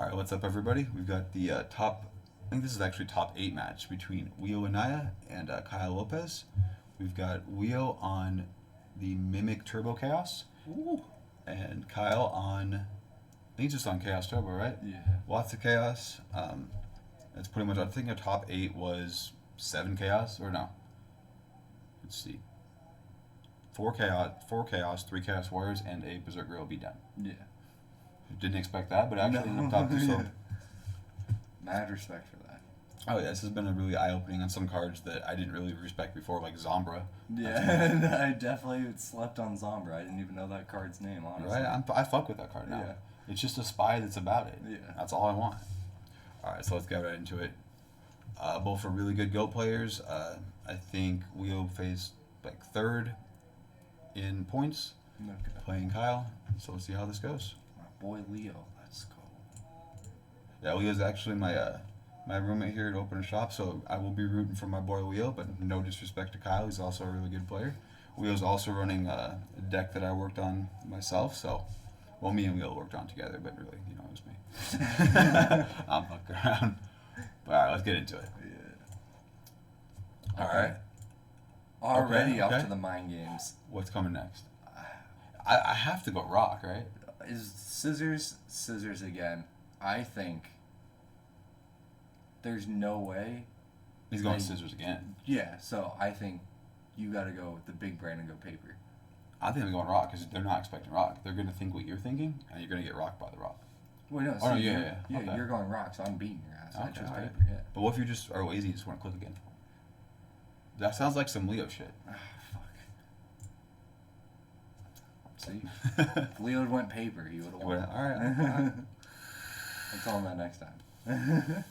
All right, what's up, everybody? We've got the I think this is actually top 8 match between Anaya and Kyle Lopez. We've got Wio on the Mimic Turbo Chaos. Ooh. And Kyle on, I think he's just on Chaos Turbo, right? Yeah. Lots of Chaos. That's pretty much, I think our top 8 was 7 Chaos, or no. Let's see. 4 Chaos, 3 Chaos Warriors, and a Berserk Girl beatdown. Yeah. Didn't expect that, but actually ended up top 2, so. Mad respect for that. Oh yeah, this has been a really eye-opening on some cards that I didn't really respect before, like Zombra. Yeah, I definitely slept on Zombra. I didn't even know that card's name, honestly. Right, I fuck with that card now. Yeah. It's just a spy that's about it. Yeah. That's all I want. All right, so let's get right into it. Both are really good Go players. I think Leo faced like 3rd in points, playing Kyle. So let's see how this goes. My boy Leo, let's go. Yeah, Leo's actually my my roommate here at Open Shop, so I will be rooting for my boy Leo, but no disrespect to Kyle. He's also a really good player. Leo's also running a deck that I worked on myself, so, well, me and Leo worked on together, but really, you know, it was me. I'm fucking around. But all right, let's get into it. Yeah. All right. Already Okay. up to the mind games. What's coming next? I have to go rock, right? Is scissors again. I think there's no way. He's going scissors again. Yeah, so I think you got to go with the big brand and go paper. I think I'm going rock because they're not expecting rock. They're going to think what you're thinking, and you're going to get rocked by the rock. Well, no, Oh, no, see, yeah. Okay. You're going rock, so I'm beating your ass. I Okay, chose all right. paper, yeah. But what if you just are lazy and just want to click again? That sounds like some Leo shit. Ah, fuck. See? If Leo went paper, he would have won. All right. I'll tell him that next time.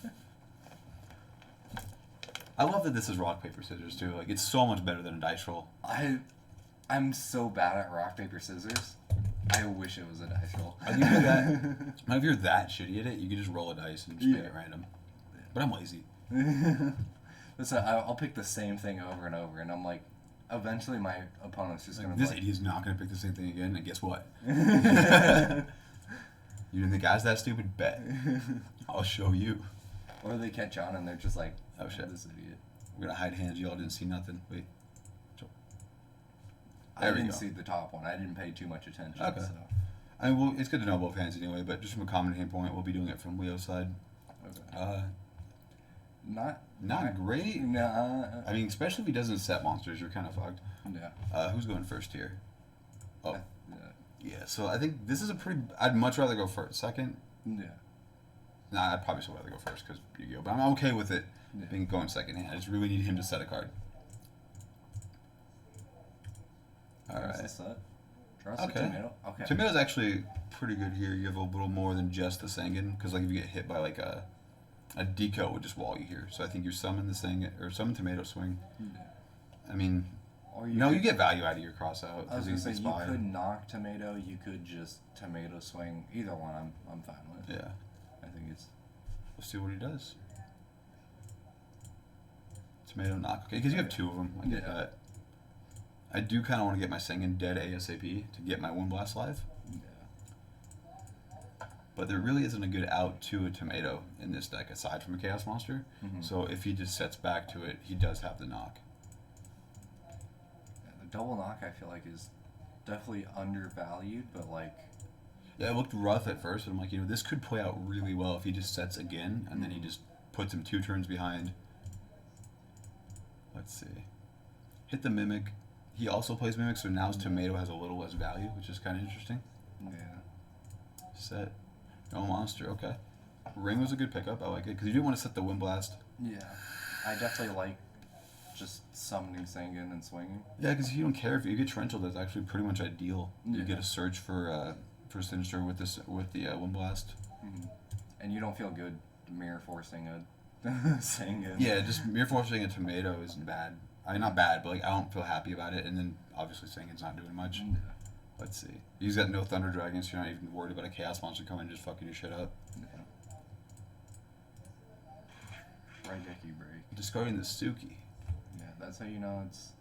I love that this is rock, paper, scissors, too. Like, it's so much better than a dice roll. I'm so bad at rock, paper, scissors. I wish it was a dice roll. If you're that shitty at it, you can just roll a dice and just make it random. But I'm lazy. Listen, I'll pick the same thing over and over, and I'm like, eventually my opponent's just gonna. This idiot's not gonna pick the same thing again, and guess what? You didn't think I was that stupid? Bet. I'll show you. Or they catch on and they're just like, oh shit, this idiot. We're gonna hide hands. Y'all didn't see nothing. Wait. I didn't see the top one. I didn't pay too much attention. Okay. So. I mean, well, it's good to know both hands anyway, but just from a commentating point, we'll be doing it from Leo's side. Okay. Not great. Nah. I mean, especially if he doesn't set monsters, you're kind of fucked. Yeah. Who's going first here? Oh. Yeah. So I think this is a pretty. I'd much rather go first. Second. Yeah. Nah, I'd probably still rather go first because you go. But I'm okay with it being going second hand. I just really need him to set a card. All right. Okay. Tomato. Okay. Tomato's actually pretty good here. You have a little more than just the Sangan because like if you get hit by like a deco would just wall you here. So I think you summon the Sangan or summon Tomato Swing. Yeah. I mean, or you get value out of your cross out. I was gonna say you could knock Tomato. You could just Tomato Swing. Either one, I'm fine with. Yeah. I think it's. Let's see what he does. Tomato knock. Okay, because you have 2 of them. I get that. I do kind of want to get my Sangan dead ASAP to get my Wind Blast live. Yeah. But there really isn't a good out to a Tomato in this deck aside from a Chaos Monster. Mm-hmm. So if he just sets back to it, he does have the knock. Yeah, the double knock I feel like is definitely undervalued, but like. Yeah, it looked rough at first, but I'm like, this could play out really well if he just sets again, and then he just puts him 2 turns behind. Let's see. Hit the Mimic. He also plays Mimic, so now his Tomato has a little less value, which is kind of interesting. Yeah. Set. No monster, okay. Ring was a good pickup, I like it, because you do want to set the Wind Blast. Yeah. I definitely like just summoning Sangan and swinging. Yeah, because you don't care if you get Torrential, that's actually pretty much ideal. Yeah. You get a search for Sinister with the Wind Blast. Mm-hmm. And you don't feel good mirror forcing a Sangan. Yeah, just mirror forcing a Tomato isn't bad. I mean, not bad, but like I don't feel happy about it. And then obviously Sangan's not doing much. Yeah. Let's see. He's got no Thunder Dragons, so you're not even worried about a Chaos Monster coming and just fucking your shit up. Yeah. Right decky break. Discarding the Suki. Yeah, that's how you know it's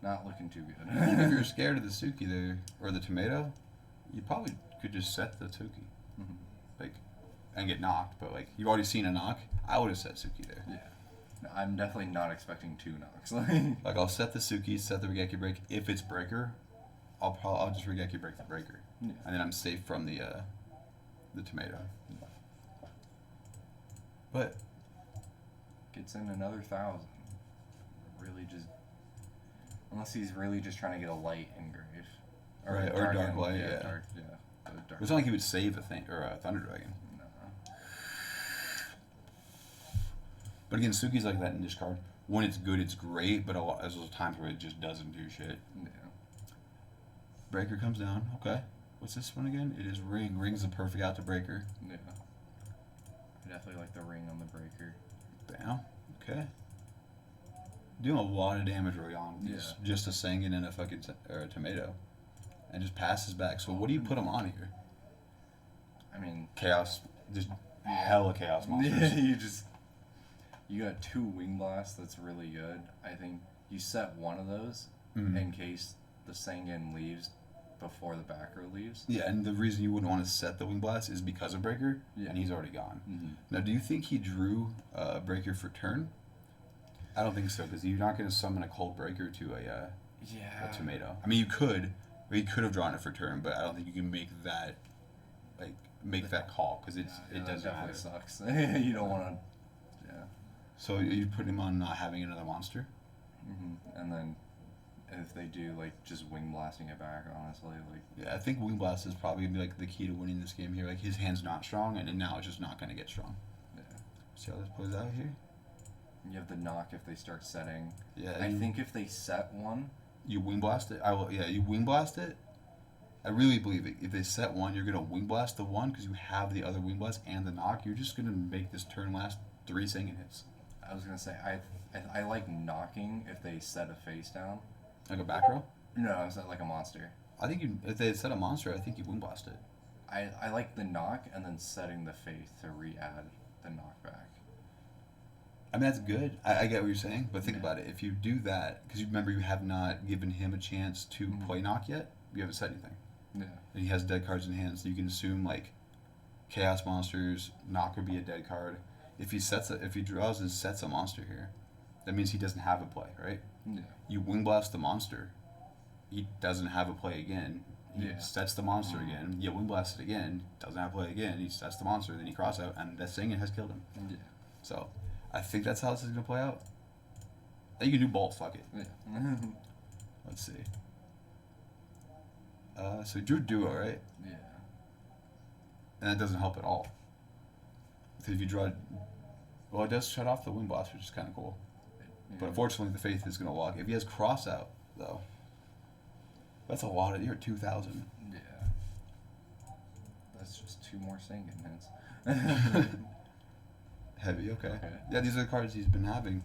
not looking too good. If you're scared of the Suki there, or the Tomato, you probably could just set the Suki. Mm-hmm. Like, and get knocked, but like you've already seen a knock. I would have set Suki there. Yeah. No, I'm definitely not expecting 2 knocks. Like I'll set the Suki, set the Regeki break. If it's breaker, I'll just Regeki break the breaker, Yeah. and then I'm safe from the tomato. But Gets in another 1,000. Really just, unless he's really just trying to get a light engrave. Right, or dark light, yeah. Dark, yeah. Dark. it's not like he would save a thing or a Thunder Dragon. No. But again, Suki's like that niche card. When it's good, it's great, but there's times where it just doesn't do shit. Yeah. Breaker comes down. Okay. What's this one again? It is Ring. Ring's the perfect out to Breaker. Yeah. I definitely like the ring on the breaker. Bam. Okay. Doing a lot of damage early on. Just a Sangan and a fucking or a tomato. And just passes back. So what do you put him on here? I mean, Chaos. Just hella chaos monsters. you got 2 wing blasts. That's really good. I think you set one of those Mhm. in case the Sangan leaves before the back row leaves. Yeah, and the reason you wouldn't want to set the Wing Blast is because of Breaker, Yeah. and he's already gone. Mm-hmm. Now, do you think he drew Breaker for turn? I don't think so, because you're not going to summon a Cold Breaker to a tomato. I mean, you could, or he could have drawn it for turn, but I don't think you can make that, that call, because it that doesn't definitely matter. sucks. You don't want to. Yeah. So you put him on not having another monster? Mm-hmm. And then if they do just wing blasting it back, honestly, Yeah, I think Wing Blast is probably going to be the key to winning this game here. Like, his hand's not strong, and now it's just not going to get strong. yeah. See how this plays out here? You have the knock if they start setting. Yeah, I think if they set one, you Wing Blast it. I will. Yeah, you Wing Blast it. I really believe it. If they set one, you're gonna Wing Blast the one because you have the other Wing Blast and the knock. You're just gonna make this turn last 3 Sangan hits. I was gonna say I like knocking if they set a face down. Like a back row. No, I was like a monster. I think if they set a monster, I think you Wing Blast it. I like the knock and then setting the face to re-add the knockback. I mean, that's good. I get what you're saying, but think Yeah. about it. If you do that, because you remember you have not given him a chance to play knock yet. You haven't said anything. Yeah. And he has dead cards in hand, so you can assume chaos monsters, knock would be a dead card. If he draws and sets a monster here, that means he doesn't have a play, right? Yeah. You Wing Blast the monster, he doesn't have a play again. He sets the monster again. You Wing Blast it again, doesn't have a play again. He sets the monster, then he cross out, and that Sangan has killed him. Yeah. So, I think that's how this is gonna play out. You can do both. Fuck it. Yeah. Let's see. So he drew Duo, right? Yeah. And that doesn't help at all. Because if you draw, well, it does shut off the Wing Blast, which is kind of cool. But unfortunately, the Faith is going to walk. If he has Cross out, though, that's a lot of. You're at 2,000. Yeah. That's just 2 more Sangan hits. Heavy, okay. Okay. Yeah, these are the cards he's been having.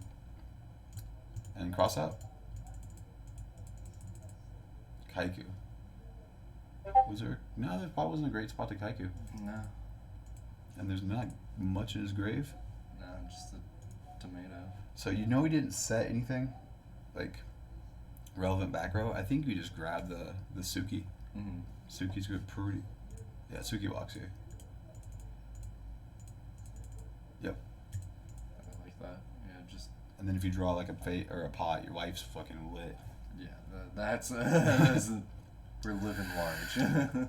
And Cross out. Kaiku. Was there? No, there probably wasn't a great spot to Kaiku. No. And there's not much in his grave. No, just a tomato. So he didn't set anything, relevant back row. I think you just grab the Suki. Mm-hmm. Suki's good, pretty. Yeah, Suki walks here. Yep. I like that. Yeah, just And then if you draw a fate or a pot, your life's fucking lit. yeah. That's we're living large.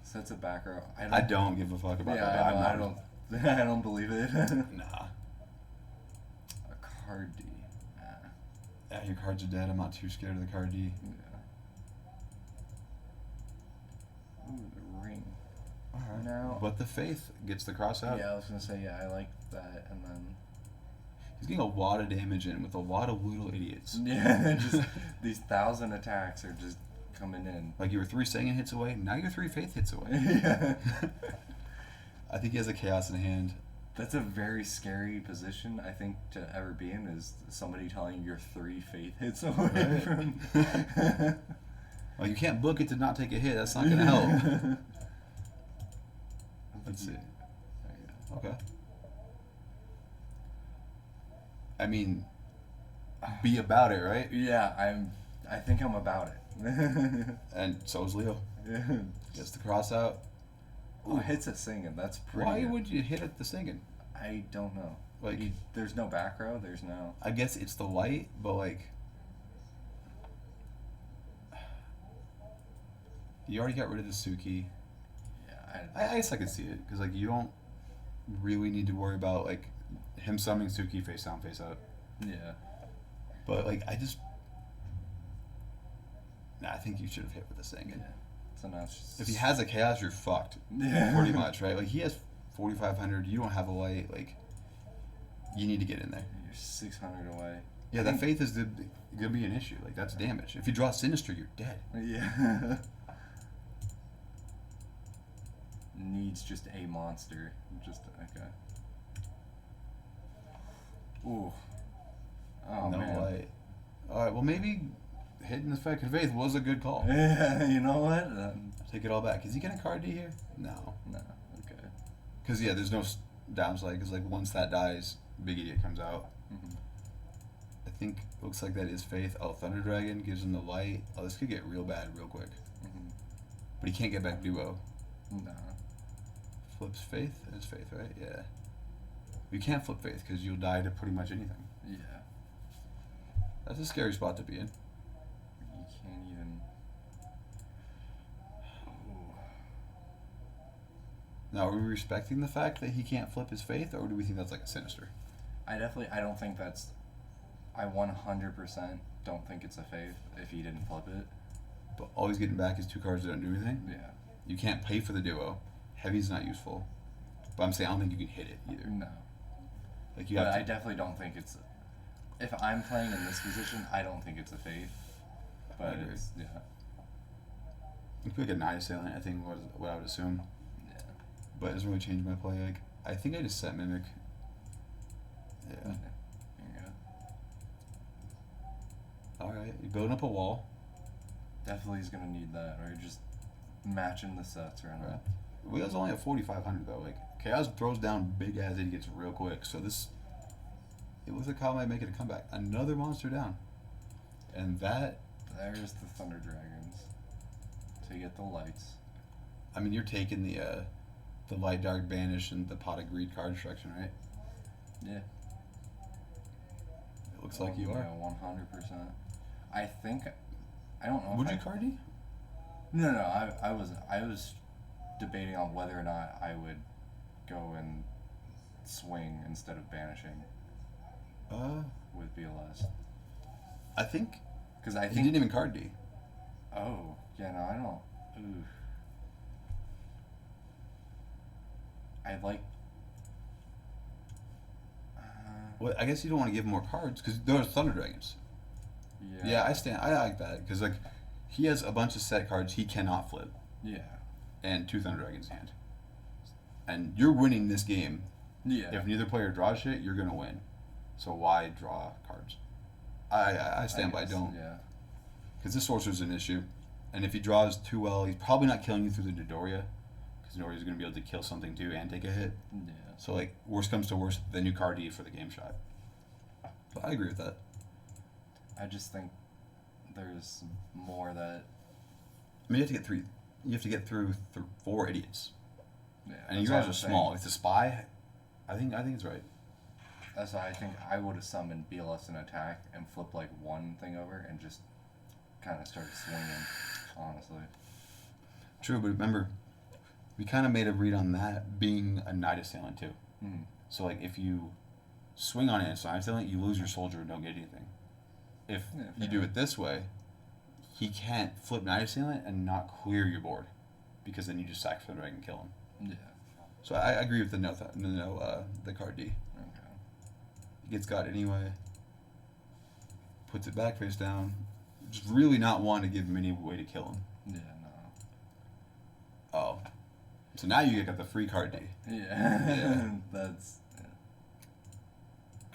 Sets a back row. I don't give a fuck about that. I don't. I don't believe it. Nah. A card D. Yeah, your cards are dead. I'm not too scared of the card D. Yeah. Ooh, the ring. Alright. Now- But the Faith gets the cross out. Yeah, I was gonna say I like that, and then He's getting a lot of damage in with a lot of little idiots. yeah, just these 1,000 attacks are just coming in. Like you were 3 Sangan hits away, now you're 3 Faith hits away. Yeah. I think he has a Chaos in hand. That's a very scary position, I think, to ever be in, is somebody telling you you're 3 Faith hits away Right. from... Well, you can't book it to not take a hit. That's not going to help. Let's see. There you go. Okay. I mean, be about it, right? Yeah, I think I'm about it. And so is Leo. Yeah. Gets the cross out. Oh, hits a singing. That's pretty. Why good. would you hit at the singing? I don't know. Like, There's no back row. There's no. I guess it's the light, but like, you already got rid of the Suki. Yeah, I guess I could see it because like you don't really need to worry about like him summoning Suki face down, face up. yeah. But like I just, I think you should have hit with the singing. Yeah. So now it's just. If he has a chaos, you're fucked. Yeah. Pretty much, right? Like he has 4,500. You don't have a light. Like you need to get in there. You're 600 away. Yeah, that faith is gonna be an issue. Like that's damage. If you draw Sinister, you're dead. Yeah. Needs just a monster. Just okay. Ooh. Oh no man. light. All right. Well, maybe hitting the faith was a good call. Yeah. You know what? Take it all back. Is he gonna card D here? No. No. Okay. Because yeah, there's no downside. Because like once that dies, Big Idiot comes out. Mm-hmm. I think looks like that is Faith. Oh, Thunder Dragon gives him the light. Oh, this could get real bad real quick. Mm-hmm. But he can't get back Duo. No. Flips Faith? It's Faith, right? Yeah. You can't flip Faith because you'll die to pretty much anything. Yeah. That's a scary spot to be in. You can't even. Ooh. Now, are we respecting the fact that he can't flip his Faith, or do we think that's like a Sinister? I don't think that's. I 100% don't think it's a faith if he didn't flip it. But all he's getting back is 2 cards that don't do anything? Yeah. You can't pay for the Duo. Heavy's not useful. But I'm saying I don't think you can hit it either. No. Like you But have I to. definitely don't think it's. If I'm playing in this position, I don't think it's a faith. I But agree. it's yeah. You could pick a Night Assailant, I think was what I would assume. Yeah. But it doesn't really change my play. Like I think I just set Mimic. Yeah. There you go. Alright. You're building up a wall. Definitely is gonna need that, or just matching the sets right now. Right. Wheel's only at 4,500 though. Like Chaos throws down big ass idiots real quick. So this, it looks like Kyle might make it a comeback. Another monster down, and that. There's the Thunder Dragons. To get the lights. I mean, you're taking the Light Dark Banish and the Pot of Greed card destruction, right? Yeah. It looks like you are. Yeah, 100%. I think. I don't know. Would if you card D? No. I was debating on whether or not I would go and swing instead of banishing with BLS. I think Because I he think. didn't even card D. Oh yeah, no, I don't. Ooh. I like. Well, I guess you don't want to give him more cards because there's Thunder Dragons. Yeah. Yeah, I like that because like he has a bunch of set cards he cannot flip Yeah. and 2 Thunder Dragons in hand, and you're winning this game. Yeah. If neither player draws shit, you're gonna win. So why draw cards? I stand by guess, don't Yeah. because this sorcerer's an issue, and if he draws too well, he's probably not killing you through the Dodoria because Dodoria's gonna be able to kill something too and take a hit. Yeah. So like worst comes to worst, then you card D for the game shot. So I agree with that. I just think there's more that. I mean, you have to get 3. You have to get through 4 idiots, Yeah. and that's you what guys I'm are saying. small. It's a spy. I think it's right. That's why I think I would have summoned BLS and attack and flipped like one thing over and just kind of started swinging. Honestly. True, but remember, we kind of made a read on that being a Night Assailant too. Mm. So like if you swing on it as Night Assailant, you lose your soldier and don't get anything. If Yeah, you fair. do it this way, he can't flip Night Assailant and not clear your board, because then you just sack Thunder Dragon and kill him. Yeah. So I agree with the card D. Okay. He gets got anyway. Puts it back face down. Just really not want to give him any way to kill him. Yeah. Oh. So now you got the free card D. No. Yeah. Yeah. That's. Yeah.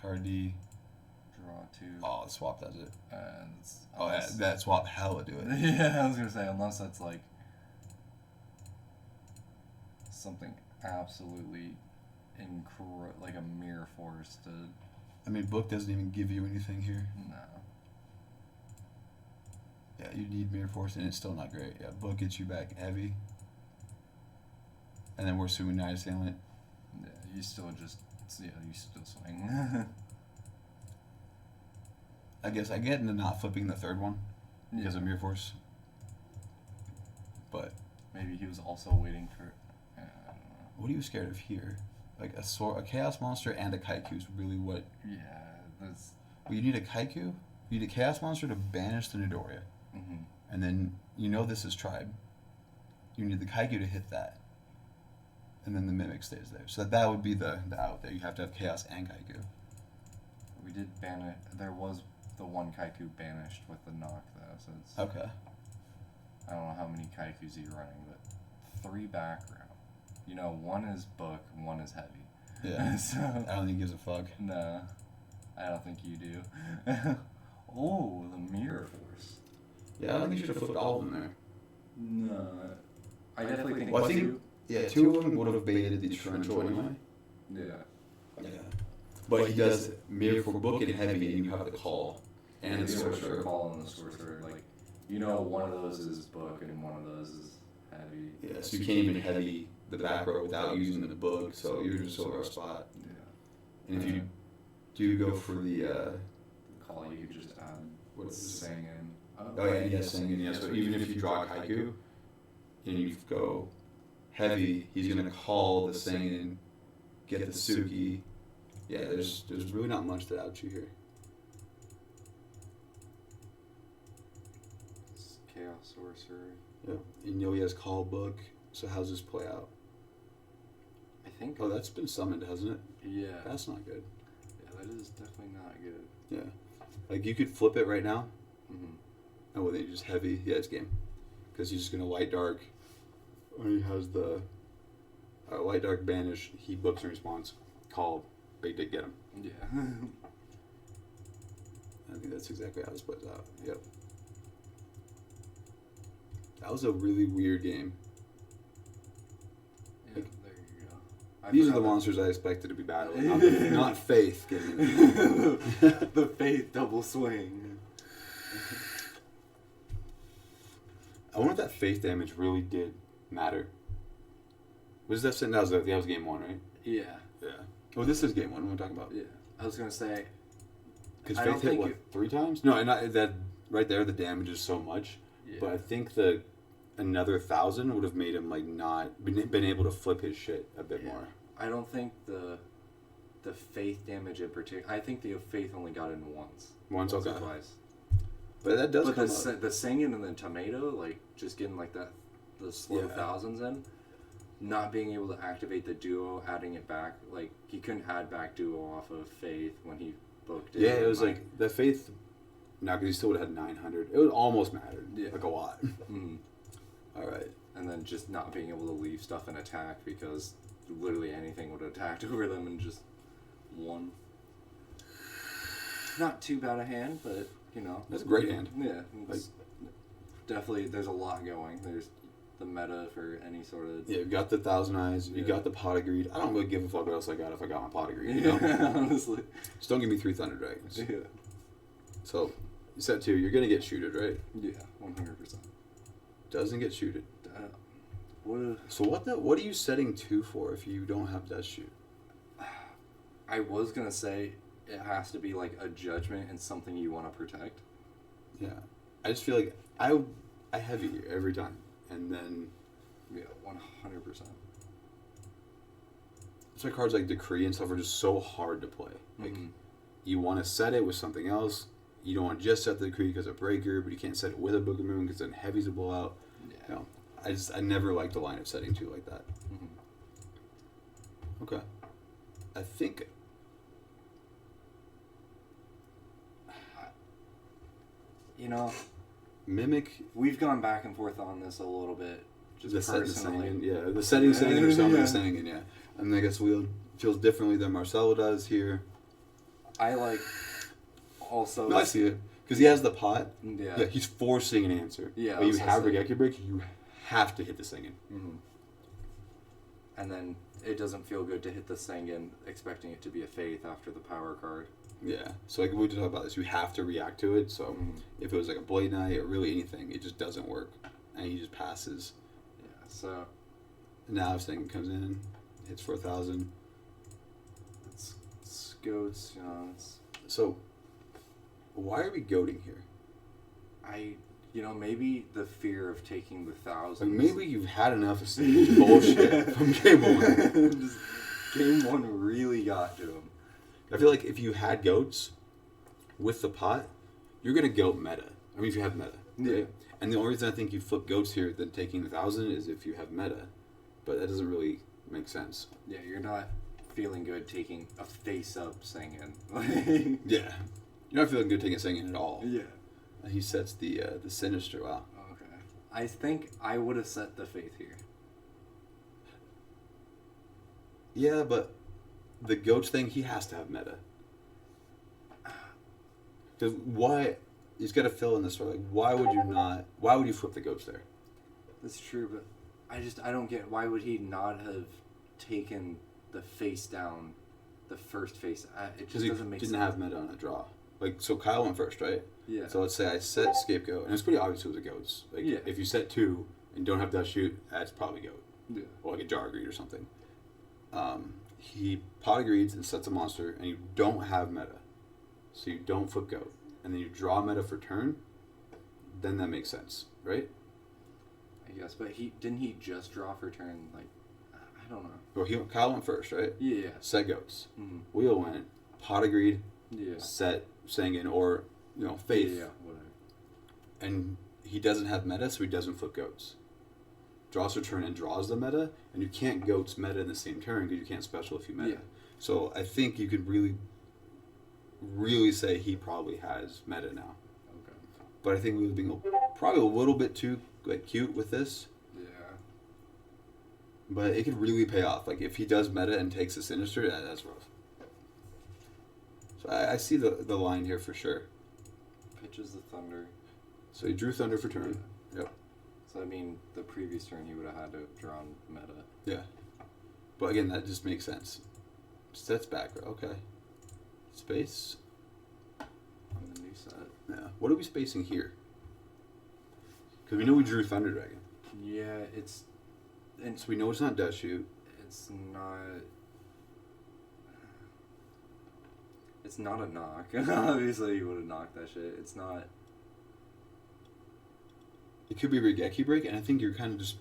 Card D. Draw 2. Oh, the swap does it. It's, Oh, that swap hella do it. Yeah, I was gonna say unless that's like something absolutely like a mirror force to I mean, book doesn't even give you anything here. no. Yeah, you need Mirror Force, and it's still not great. Yeah, book gets you back heavy. And then we're assuming Naya Salient. Yeah, you still swing. I guess I get into not flipping the third one because of Mirror Force. But maybe he was also waiting for. I don't know. What are you scared of here? Like a Chaos Monster and a Kaiku is really what. Yeah, that's. Well, you need a Kaiku. You need a Chaos Monster to banish the Nidoria. Mm-hmm. And then this is Tribe. You need the Kaiku to hit that. And then the Mimic stays there. So that would be the out there. You have to have Chaos and Kaiku. We did ban it. There was the one Kaiku banished with the knock, though. So it's. Okay. I don't know how many Kaikus you're running, but 3 back row. You know, 1 is book, 1 is heavy. Yeah. So, I don't think he gives a fuck. No. I don't think you do. Oh, the Mirror Force. Yeah, I don't think you should have flipped all of them there. No. I definitely think well, I think, yeah, 2 of them would have baited the Torrential anyway. Yeah. Yeah. But he does Mirror for book and heavy, and you have the call. And the Sorcerer. Call and the Sorcerer. Like, you know, one of those is book and one of those is heavy. Yeah, so you can't even heavy the back row without using the book, so you're just over a spot. Yeah. And if you do go for the call, you could just add what's Singing. Oh yeah, yes, Singing, yeah. So even if you draw a Kaiku and you go heavy, he's gonna call the Singing, get the Suki. Yeah, there's really not much to out you here. Chaos Sorcerer. Yeah, and Yo has call book. So how's this play out? I think. Oh, that's been summoned, hasn't it? Yeah. That's not good. Yeah, that is definitely not good. Yeah, like you could flip it right now. Mm-hmm. Oh, well, then you just heavy. Yeah, it's game. Because he's just gonna Light Dark. When he has the Light Dark banish, he books in response. Call, big dick, get him. Yeah. I think that's exactly how this plays out. Yep. That was a really weird game. Yeah, there you go. These are the monsters I expected to be battling, not Faith getting the Faith double swing. I wonder if that Faith damage really did matter. Was that that was game 1, right? Yeah. Yeah. Oh, this is game 1. What are we talking about? Yeah. I was gonna say. Because Faith hit what, 3 times? No, and that right there the damage is so much. Yeah. But I think another 1,000 would have made him like not been able to flip his shit a bit more. I don't think the Faith damage in particular. I think the Faith only got in once. Once, okay. Or twice. But that does. But the Singing and the Tomato, like just getting like the slow thousands in, not being able to activate the duo, adding it back, like he couldn't add back duo off of Faith when he booked it. Yeah, it was like the Faith. No, because he still would have had 900. It would almost mattered. Yeah. Like a lot. Mm. All right. And then just not being able to leave stuff in attack because literally anything would have attacked over them and just won. Not too bad a hand, but you know. That's a great hand. Yeah. Definitely, there's a lot going. There's the meta for any sort of. Yeah, you got the Thousand Eyes. You got the Pot of Greed. I don't really give a fuck what else I got if I got my Pot of Greed. You know? Honestly. Just don't give me 3 Thunder Dragons. Yeah. So, you said 2. You're gonna get shooted, right? Yeah, 100%. Doesn't get shooted. What? So what are you setting 2 for if you don't have Death Shoot? I was gonna say it has to be like a judgment and something you want to protect. Yeah, I just feel like I heavy here every time, and then 100%. That's why cards like Decree and stuff are just so hard to play. Like you want to set it with something else. You don't want to just set the Decree because of Breaker, but you can't set it with a Book of Moon because then Heavy's a blowout. Yeah. You know, I never liked the line of setting 2 like that. Mm-hmm. Okay. I think. You know, Mimic. We've gone back and forth on this a little bit. Just the personally. The setting Sangin or something Sangin, yeah. And I guess Wheel feels differently than Marcelo does here. I like. Also. No, I see it. Because he has the pot. Yeah. He's forcing an answer. Yeah. But you have Regeki Break, you have to hit the Singing. Mm-hmm. And then it doesn't feel good to hit the Singing expecting it to be a Faith after the power card. Yeah. So like we talked about this, you have to react to it. So if it was like a Blade Knight or really anything, it just doesn't work. And he just passes. Yeah. So. Now if Singing comes in, hits 4,000. It's goats, you know. So, why are we goating here? Maybe the fear of taking the thousands. Like maybe you've had enough of Singin's bullshit from game one. Just, game one really got to him. I feel like if you had goats with the pot, you're gonna goat meta. I mean, if you have meta, right? Yeah. And the only reason I think you flip goats here than taking 1,000 is if you have meta, but that doesn't really make sense. Yeah, you're not feeling good taking a face-up Singing. Yeah, you're not feeling good taking Singing at all. Yeah. He sets the Sinister. Wow. Okay. I think I would have set the Faith here. Yeah, but the goats thing, he has to have meta. Because why? He's got to fill in this story. Like, why would you not? Why would you flip the goats there? That's true, but I don't get why would he not have taken the face down, the first face. It just doesn't make sense. Because he didn't have meta on a draw. Like, so Kyle went first, right? Yeah. So let's say I set Scapegoat, and it's pretty obvious it was a goats. Like, yeah. If you set 2 and don't have Dust Shoot, that's probably goat. Yeah. Or like a Jar Greed or something. He pot agrees and sets a monster, and you don't have meta. So you don't flip goat. And then you draw meta for turn, then that makes sense, right? I guess, but didn't he just draw for turn? Like, I don't know. Well, Kyle went first, right? Yeah. Set goats. Mm-hmm. Wheel went, pot agreed, yeah. set Sangin, or Faith. Yeah, whatever. And he doesn't have meta, so he doesn't flip goats. Draws for turn and draws the meta, and you can't goats meta in the same turn because you can't special if you meta. Yeah. So I think you could really, really say he probably has meta now. Okay. But I think we was being probably a little bit too cute with this. Yeah. But it could really pay off. Like if he does meta and takes a Sinister, that's rough. So I see the line here for sure. Pitches the Thunder. So he drew Thunder for turn. Yeah. Yep. So I mean, the previous turn he would have had to have drawn meta. Yeah. But again, that just makes sense. Sets back. Okay. Space. On the new set. Yeah. What are we spacing here? Because we know we drew Thunder Dragon. Yeah, it's. So we know it's not Dust Shoot. It's not. It's not a knock. Obviously, you would have knocked that shit. It's not. It could be Regeki Break, and I think you're kind of just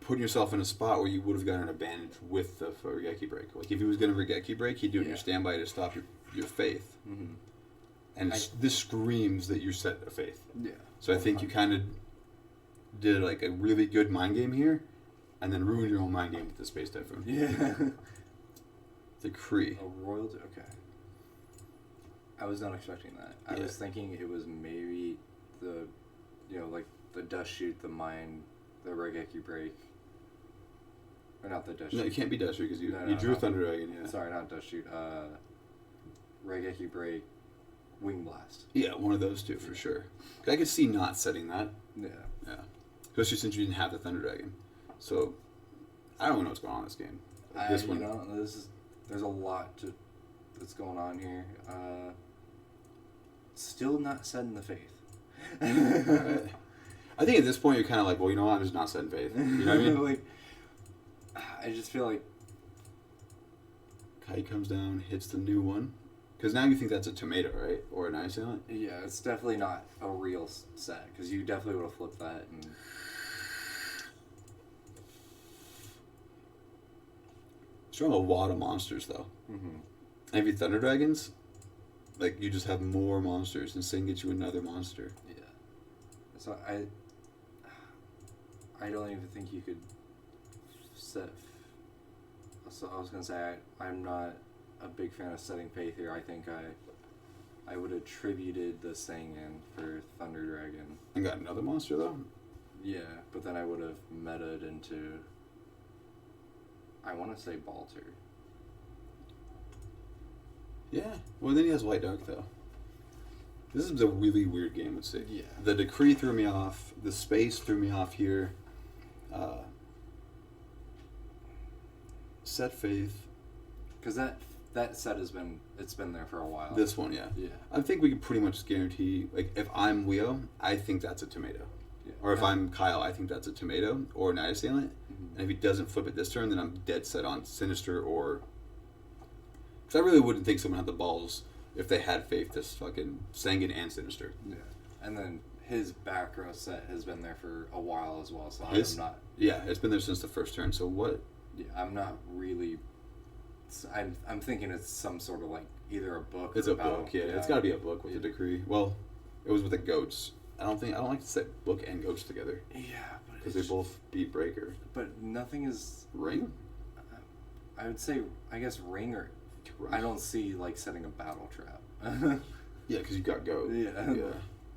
putting yourself in a spot where you would have gotten an advantage with the Regeki Break. Like if he was going to Regeki Break, he'd do it in your standby to stop your Faith. Mm-hmm. And this screams that you set a Faith. Yeah. So I think you kind of did like a really good mind game here, and then ruined your own mind game with the Space Typhoon. Yeah. The Kree. A royalty. Okay. I was not expecting that. I was thinking it was maybe the, like the Dust Shoot, the Mine, the Regeki Break. Or not the Dust Shoot. No, you can't be Dust Shoot because you drew Thunder Dragon. Yeah. Sorry, not Dust Shoot. Regeki Break, Wing Blast. Yeah, one of those two for sure. I could see not setting that. Yeah. Yeah. Especially since you didn't have the Thunder Dragon. So, I don't know what's going on in this game. This one. There's a lot that's going on here. Still not setting the Faith. Right. I think at this point you're kind of like, well, you know what? I'm just not setting Faith. You know what I mean? Like, I just feel like Kite comes down, hits the new one. Because now you think that's a tomato, right? Or an ice island? Yeah, it's definitely not a real set. Because you definitely would have flipped that. And Strong a lot of monsters, though. mm-hmm. If you Thunder Dragons, like, you just have more monsters, and Sing gets you another monster. Yeah. So I don't even think you could set. So I was gonna say I'm not a big fan of setting Faith here. I think I would have attributed the Sangin for Thunder Dragon. And got another monster, though? Yeah, but then I would have metaed into. I want to say Balter. Yeah. Well, then he has White Dark, though. This is a really weird game, let's see. Yeah. The Decree threw me off. The Space threw me off here. Set Faith. Because that set has been there for a while. This one, yeah. Yeah. I think we can pretty much guarantee, like, if I'm Leo, I think that's a tomato. Yeah. Or if I'm Kyle, I think that's a tomato or a night assailant. And if he doesn't flip it this turn, then I'm dead set on Sinister or... Because I really wouldn't think someone had the balls if they had faith to fucking Sanguine and Sinister. Yeah. And then his back row set has been there for a while as well, so His? I'm not... Yeah, it's been there since the first turn, so what... Yeah, I'm not really... I'm thinking it's some sort of, like, either a book It's or a book, yeah. Yeah. It's got to be a book with a decree. Well, it was with the goats. I don't like to set book and goats together. Yeah, but Because they both beat Breaker. But nothing is... Ring? I would say, I guess ring or... I don't see, like, setting a battle trap. Yeah, because you got goat. Yeah. Yeah.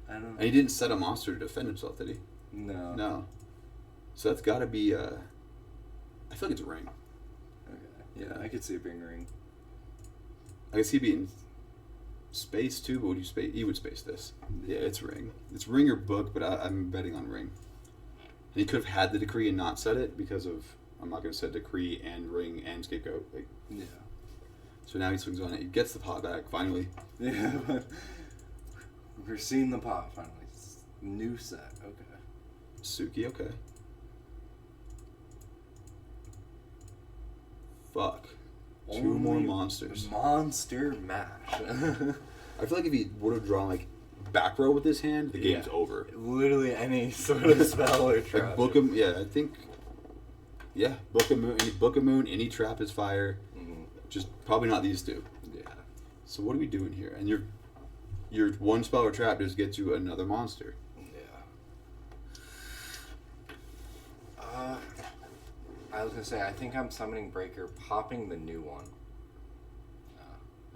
I don't know. And he didn't set a monster to defend himself, did he? No. No. So that's got to be... I feel like it's a ring. Okay. Yeah, I could see it being ring. I guess he'd be in space too, but would you space? He would space this. Yeah, it's ring. It's ring or book, but I'm betting on ring. And he could have had the decree and not set it because of I'm not going to set decree and ring and scapegoat. Like, Yeah. so now he swings on it. He gets the pot back finally. Yeah, but we're seeing the pot finally. It's new set. Okay. Suki, okay. Fuck. Two more Only monsters. Monster mash. I feel like if he would have drawn like back row with his hand, the game's over. Literally any sort of spell or trap. Like book him, yeah, I think. Yeah, book a moon, any trap is fire. Mm-hmm. Just probably not these two. Yeah. So what are we doing here? And your one spell or trap just gets you another monster. Yeah. I was gonna say I think I'm summoning Breaker, popping the new one.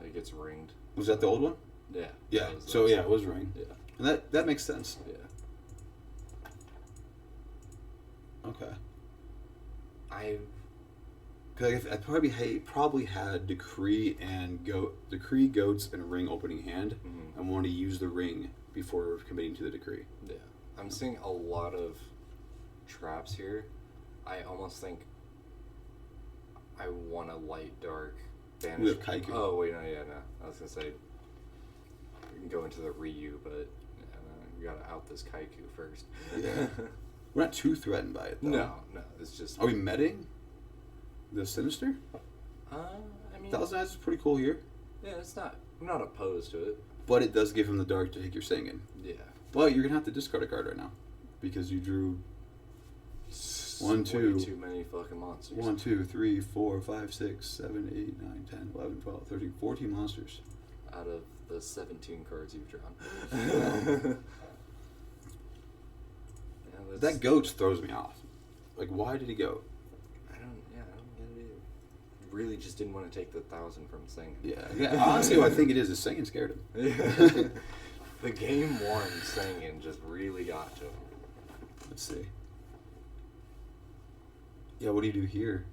It gets ringed. Was that the old one? Yeah. Yeah. So yeah, it was ring. Yeah. And that makes sense. Yeah. Okay. I've I probably had decree goats and ring opening hand, and want to use the ring before committing to the decree. Yeah. I'm seeing a lot of traps here. I almost think I want a light dark banish. We have Kaiku. Oh wait, no. I was gonna say we can go into the Ryu, but we gotta out this Kaiku first. Yeah. We're not too threatened by it though. No, it's just. Are we meting the Sinister? I mean, Thousand Eyes is pretty cool here. Yeah, I'm not opposed to it. But it does give him the dark to take your singing. Yeah. But you're gonna have to discard a card right now because you drew. Way too many fucking monsters. 1, 2, 3, 4, 5, 6, 7, 8, 9, 10, 11, 12, 13, 14 monsters. Out of the 17 cards you've drawn. Yeah, That goat throws me off. Like, why did he go? I don't get it either. Really just didn't want to take the 1,000 from Singing. Yeah. Honestly, what I think it is Singing scared him. Yeah. The game one Singing just really got to him. Let's see. Yeah, what do you do here?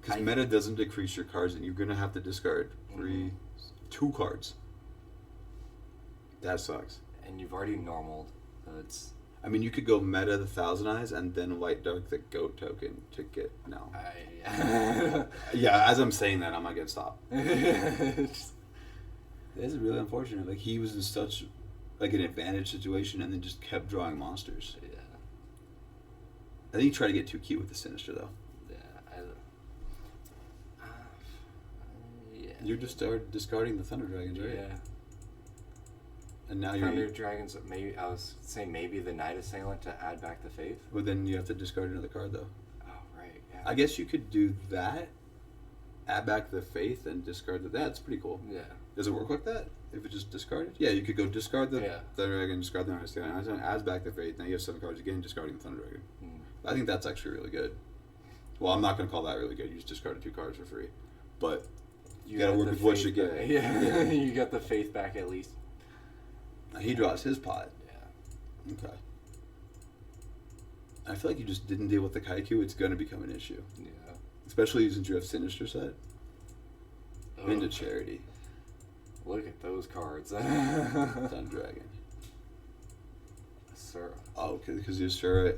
Because meta doesn't decrease your cards, and you're gonna have to discard 2 cards. That sucks. And you've already normaled, so it's. I mean, you could go meta the Thousand Eyes and then white dark the goat token to get no. Yeah, as I'm saying that, I'm not gonna stop. This is really unfortunate. Like he was in such like an advantage situation, and then just kept drawing monsters. Yeah. I think he tried to get too cute with the Sinister though. Yeah. You just started discarding the Thunder Dragons, right? Yeah. And now Thunder Dragons. Maybe I was saying maybe the Night Assailant to add back the faith. But then you have to discard another card though. Oh right. Yeah. I guess you could do that. Add back the faith and discard the. That's pretty cool. Yeah. Does it work like that? If it just discarded? Yeah, you could go discard the Thunder Dragon, discard the Night Assailant, adds back the faith. Now you have 7 cards again, discarding the Thunder Dragon. I think that's actually really good. Well, I'm not going to call that really good. You just discarded 2 cards for free. But you got to work with what you get. Yeah. You got the faith back at least. Now he draws his pot. Yeah. Okay. I feel like you just didn't deal with the Kaiku. It's going to become an issue. Yeah. Especially since you have Sinister set. Into Charity. Look at those cards. Thunder Dragon. Asura. Oh, because you Asura.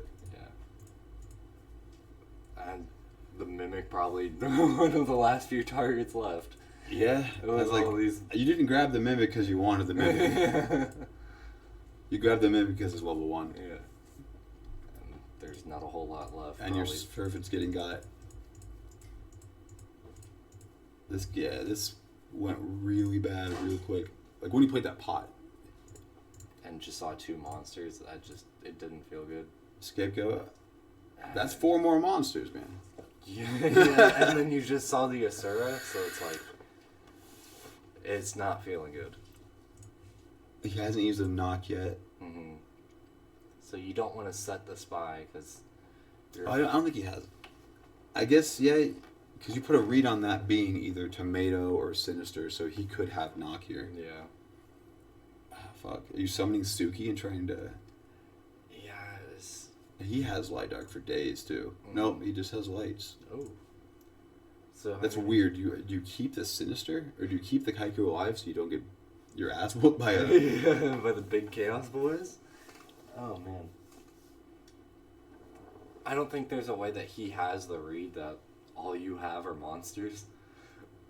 And the Mimic probably one of the last few targets left. Yeah. It was like, all these... You didn't grab the Mimic because you wanted the Mimic. You grab them in because it's level 1. Yeah. And there's not a whole lot left. And your servant's getting got. This went really bad real quick. Like when you played that pot. And just saw 2 monsters, it didn't feel good. Scapegoat. That's 4 more monsters, man. Yeah, and then you just saw the Asura, so it's like, it's not feeling good. He hasn't used a knock yet. Mm-hmm. So you don't want to set the spy, because... I don't think he has. I guess, yeah, because you put a read on that being either Tomato or Sinister, so he could have knock here. Yeah. Fuck. Are you summoning Suki and trying to... Yeah, it's... He has Light Dark for days, too. Mm-hmm. Nope, he just has lights. Oh. So that's weird. Do you keep the Sinister, or do you keep the Kaiku alive so you don't get your ass whooped by a... by the big Chaos Boys? Oh, man. I don't think there's a way that he has the read that all you have are monsters.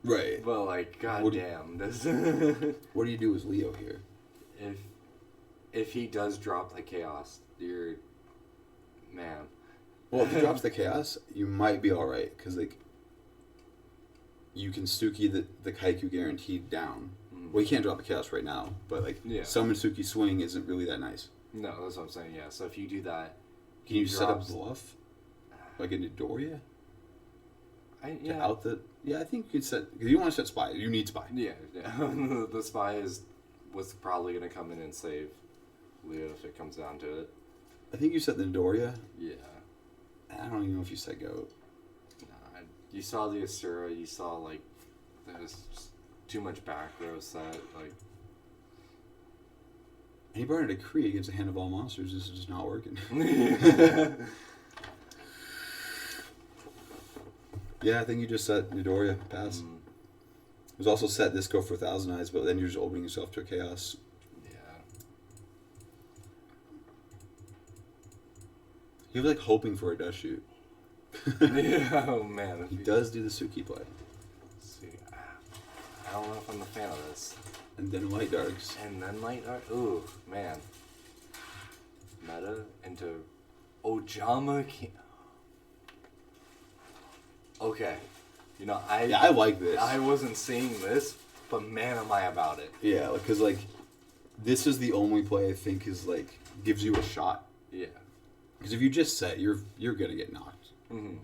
Right. But, like, goddamn. What do you do with Leo here? If he does drop the Chaos, you're... Man. Well, if he drops the Chaos, you might be alright, because, like, you can Suki the Kaiku guaranteed down. Mm-hmm. Well, you can't drop the Chaos right now, but, like, summon Suki Swing isn't really that nice. No, that's what I'm saying, yeah. So if you do that... Can you set up Bluff? Like a Midoriya? Yeah, I think you could set... Because you want to set Spy. You need Spy. Yeah. The Spy was probably going to come in and save Leo if it comes down to it. I think you set the Midoriya. Yeah. I don't even know if you set Goat. Nah, you saw the Asura, you saw, like, there's just too much back row set, like... And he brought a Decree against a hand of all monsters. This is just not working. Yeah, I think you just set Midoriya, pass. It was also set this go for 1,000 Eyes, but then you're just opening yourself to a Chaos. Yeah. He was like hoping for a dust shoot. Yeah, oh man. He does do the Suki play. See, I don't know if I'm a fan of this. And then Light Darks. Ooh, man. Meta into Ojama. Okay. You know, I like this. I wasn't seeing this, but man, am I about it. Yeah, because, like, this is the only play I think is, like, gives you a shot. Yeah. Because if you just set, you're going to get knocked. Mm-hmm.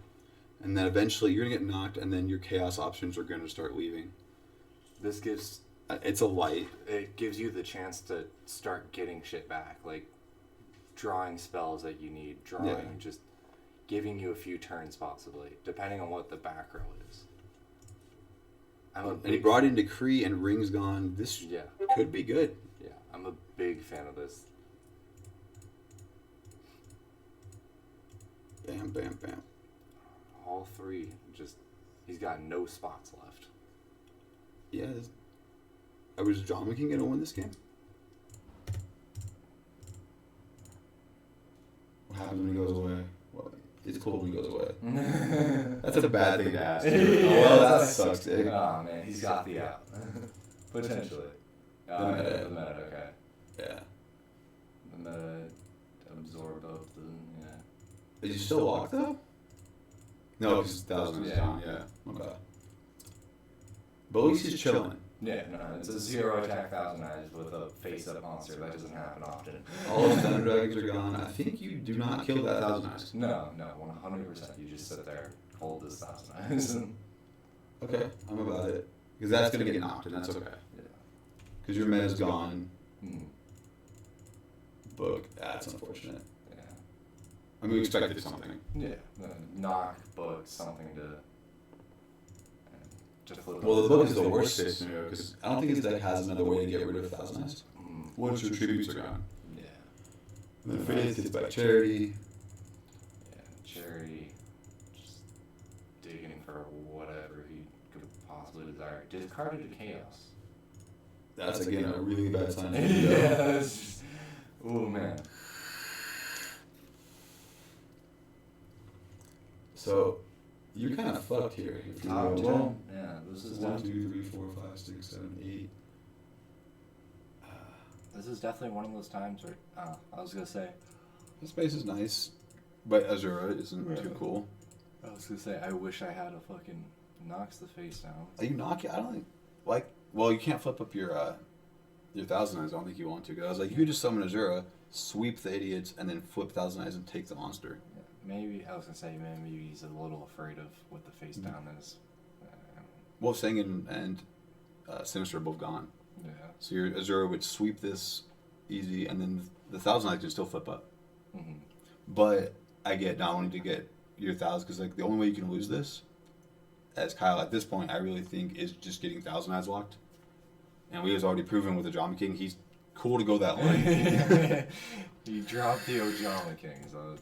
And then eventually you're going to get knocked, and then your Chaos options are going to start leaving. This gives... It's a light. It gives you the chance to start getting shit back. Like, drawing spells that you need. Just giving you a few turns, possibly. Depending on what the back row is. And he brought in Decree and Ring's gone. This could be good. Yeah, I'm a big fan of this. Bam, bam, bam. All 3. He's got no spots left. Yeah, I was John King gonna win this game. What happens when he goes away? Well, it's cool when he goes away. That's a bad thing to ask. Well, that sucks, eh? Oh man, he's got the out. Potentially. The meta, okay. Yeah. The meta absorbed both of them, yeah. Is he still locked up? No, because 1,000 is down, yeah. Okay. But at least he's chilling. Yeah, no, it's a 0 attack 1,000 Eyes with a face-up monster. That doesn't happen often. All his Thunder Dragons are gone. I think you do not kill that 1,000 Eyes. No, 100%. You just sit there, hold this 1,000 Eyes. Okay, I'm about it. Because that's going to get knocked, and that's okay. Yeah. Because your meta's gone. Mm. Book, that's unfortunate. Yeah. I mean, we expected something. Yeah, knock, book, something to... Well, the book is the worst case scenario because I don't think his deck has another way to get rid of 1,000 Eyes. Once your tributes are gone. Yeah. And then Faith gets back Charity. Yeah, Charity just digging for whatever he could possibly desire. Discarded to Chaos. That's again a really bad sign. Yeah. Oh man. So you're kind of fucked here. If you well, yeah, this is 1, 2, 3, 4, 5, 6, 7, 8. This is definitely one of those times where I was gonna say. This base is nice, but Azura isn't too cool. I was gonna say I wish I had a fucking knocks the face down. Are you knock? I don't think like. Well, you can't flip up your Thousand Eyes. I don't think you want to. Cause I was like, you could just summon Azura, sweep the idiots, and then flip Thousand Eyes and take the monster. Yeah, maybe I was gonna say maybe he's a little afraid of what the face down is. Well, Singin and Sinister are both gone. Yeah. So your Azura would sweep this easy, and then the Thousand Eyes can still flip up. Mm-hmm. But I get not wanting to get your Thousand, because like the only way you can lose this, as Kyle at this point, I really think is just getting Thousand Eyes locked. And we was already proven with the Drama King, he's cool to go that line. He dropped the Ojama King, so.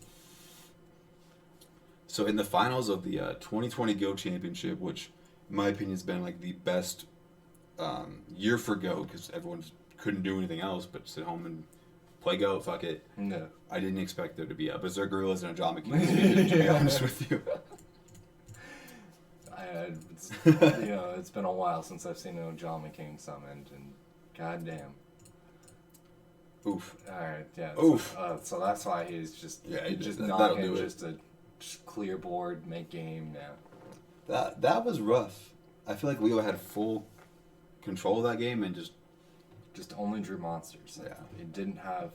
So in the finals of the 2020 Go Championship, which in my opinion has been like the best year for Go, because everyone couldn't do anything else but sit home and play Go, fuck it. No. I didn't expect there to be a Berserk Gorillas and a Drama King, to be honest with you. It's been a while since I've seen an Ojama King summoned, and goddamn. Oof. Alright, yeah. Oof. So that's why he's just that'll knocking do it. just a clear board, make game. Yeah. That was rough. I feel like Leo had full control of that game and just only drew monsters. Yeah. It didn't have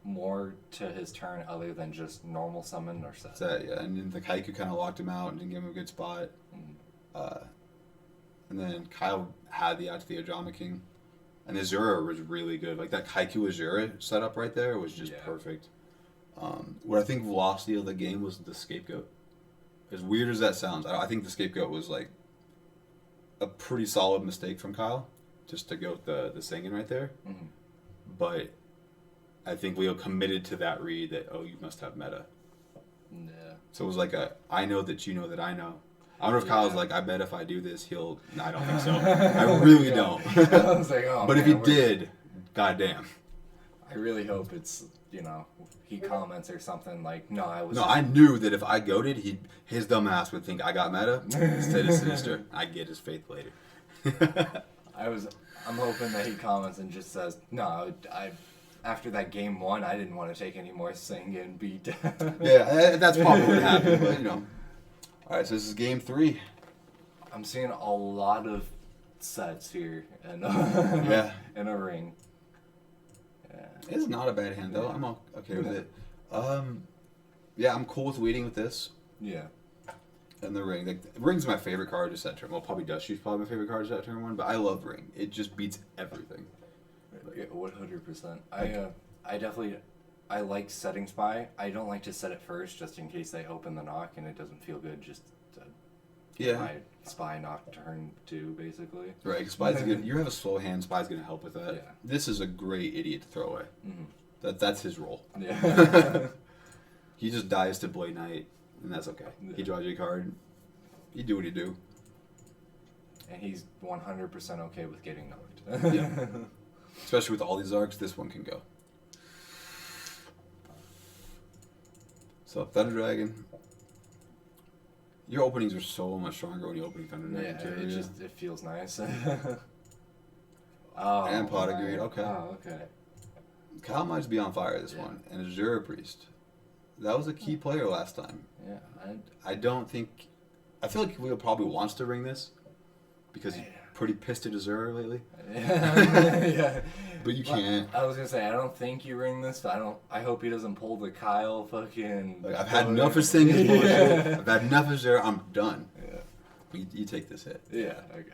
more to his turn other than just normal summon or set. yeah. And then the Kaiku kind of locked him out and didn't give him a good spot. And then Kyle had the out to the Ojama King. And Azura was really good. Like that Kaiku Azura setup right there was just perfect. What I think velocity of the game was the Scapegoat. As weird as that sounds, I think the Scapegoat was like a pretty solid mistake from Kyle, just to go with the singing right there. Mm-hmm. But I think Leo committed to that read that, oh, you must have meta. Yeah. So it was like I know that you know that I know. I wonder if Kyle's like, I bet if I do this, he'll... No, I don't think so. I really don't. I was like, oh, but man, if he did, goddamn. I really hope it's, he comments or something like, no, I was... No, I knew that if I goated, his dumb ass would think I got meta instead of Sinister. I get his faith later. I'm hoping that he comments and just says, no, after that game one, I didn't want to take any more sing and beat. Yeah, that's probably what happened, but All right, so this is game 3. I'm seeing a lot of sets here in a ring. Yeah. It's not a bad hand, though. I'm okay with it. Yeah, I'm cool with leading with this. Yeah. And the ring. Like, ring's my favorite card to set turn. Well, probably Dust Shoe's probably my favorite card to set turn 1, but I love ring. It just beats everything. Yeah, 100%. I like setting Spy. I don't like to set it first just in case they open the knock and it doesn't feel good just to Spy knock turn 2, basically. Right, Spy's good. You have a slow hand, Spy's going to help with that. Yeah. This is a great idiot to throw away. Mm-hmm. That's his role. Yeah. He just dies to Blade Knight, and that's okay. Yeah. He draws you a card. You do what you do. And he's 100% okay with getting knocked. Yeah. Especially with all these arcs, this one can go. So, Thunder Dragon. Your openings are so much stronger when you open Thunder Dragon. Yeah, it feels nice. And Pot of Greed, okay. Oh, okay. Kyle might be on fire this one. And Azura Priest. That was a key player last time. Yeah. I don't think... I feel like Leo probably wants to ring this. Because he's pretty pissed at Azura lately. Yeah. But you can't. I was gonna say, I don't think you ring this, but I hope he doesn't pull the Kyle fucking... Like, I've had enough of singing bullshit. I've had enough of Azura. I'm done. Yeah. You take this hit. Yeah, okay.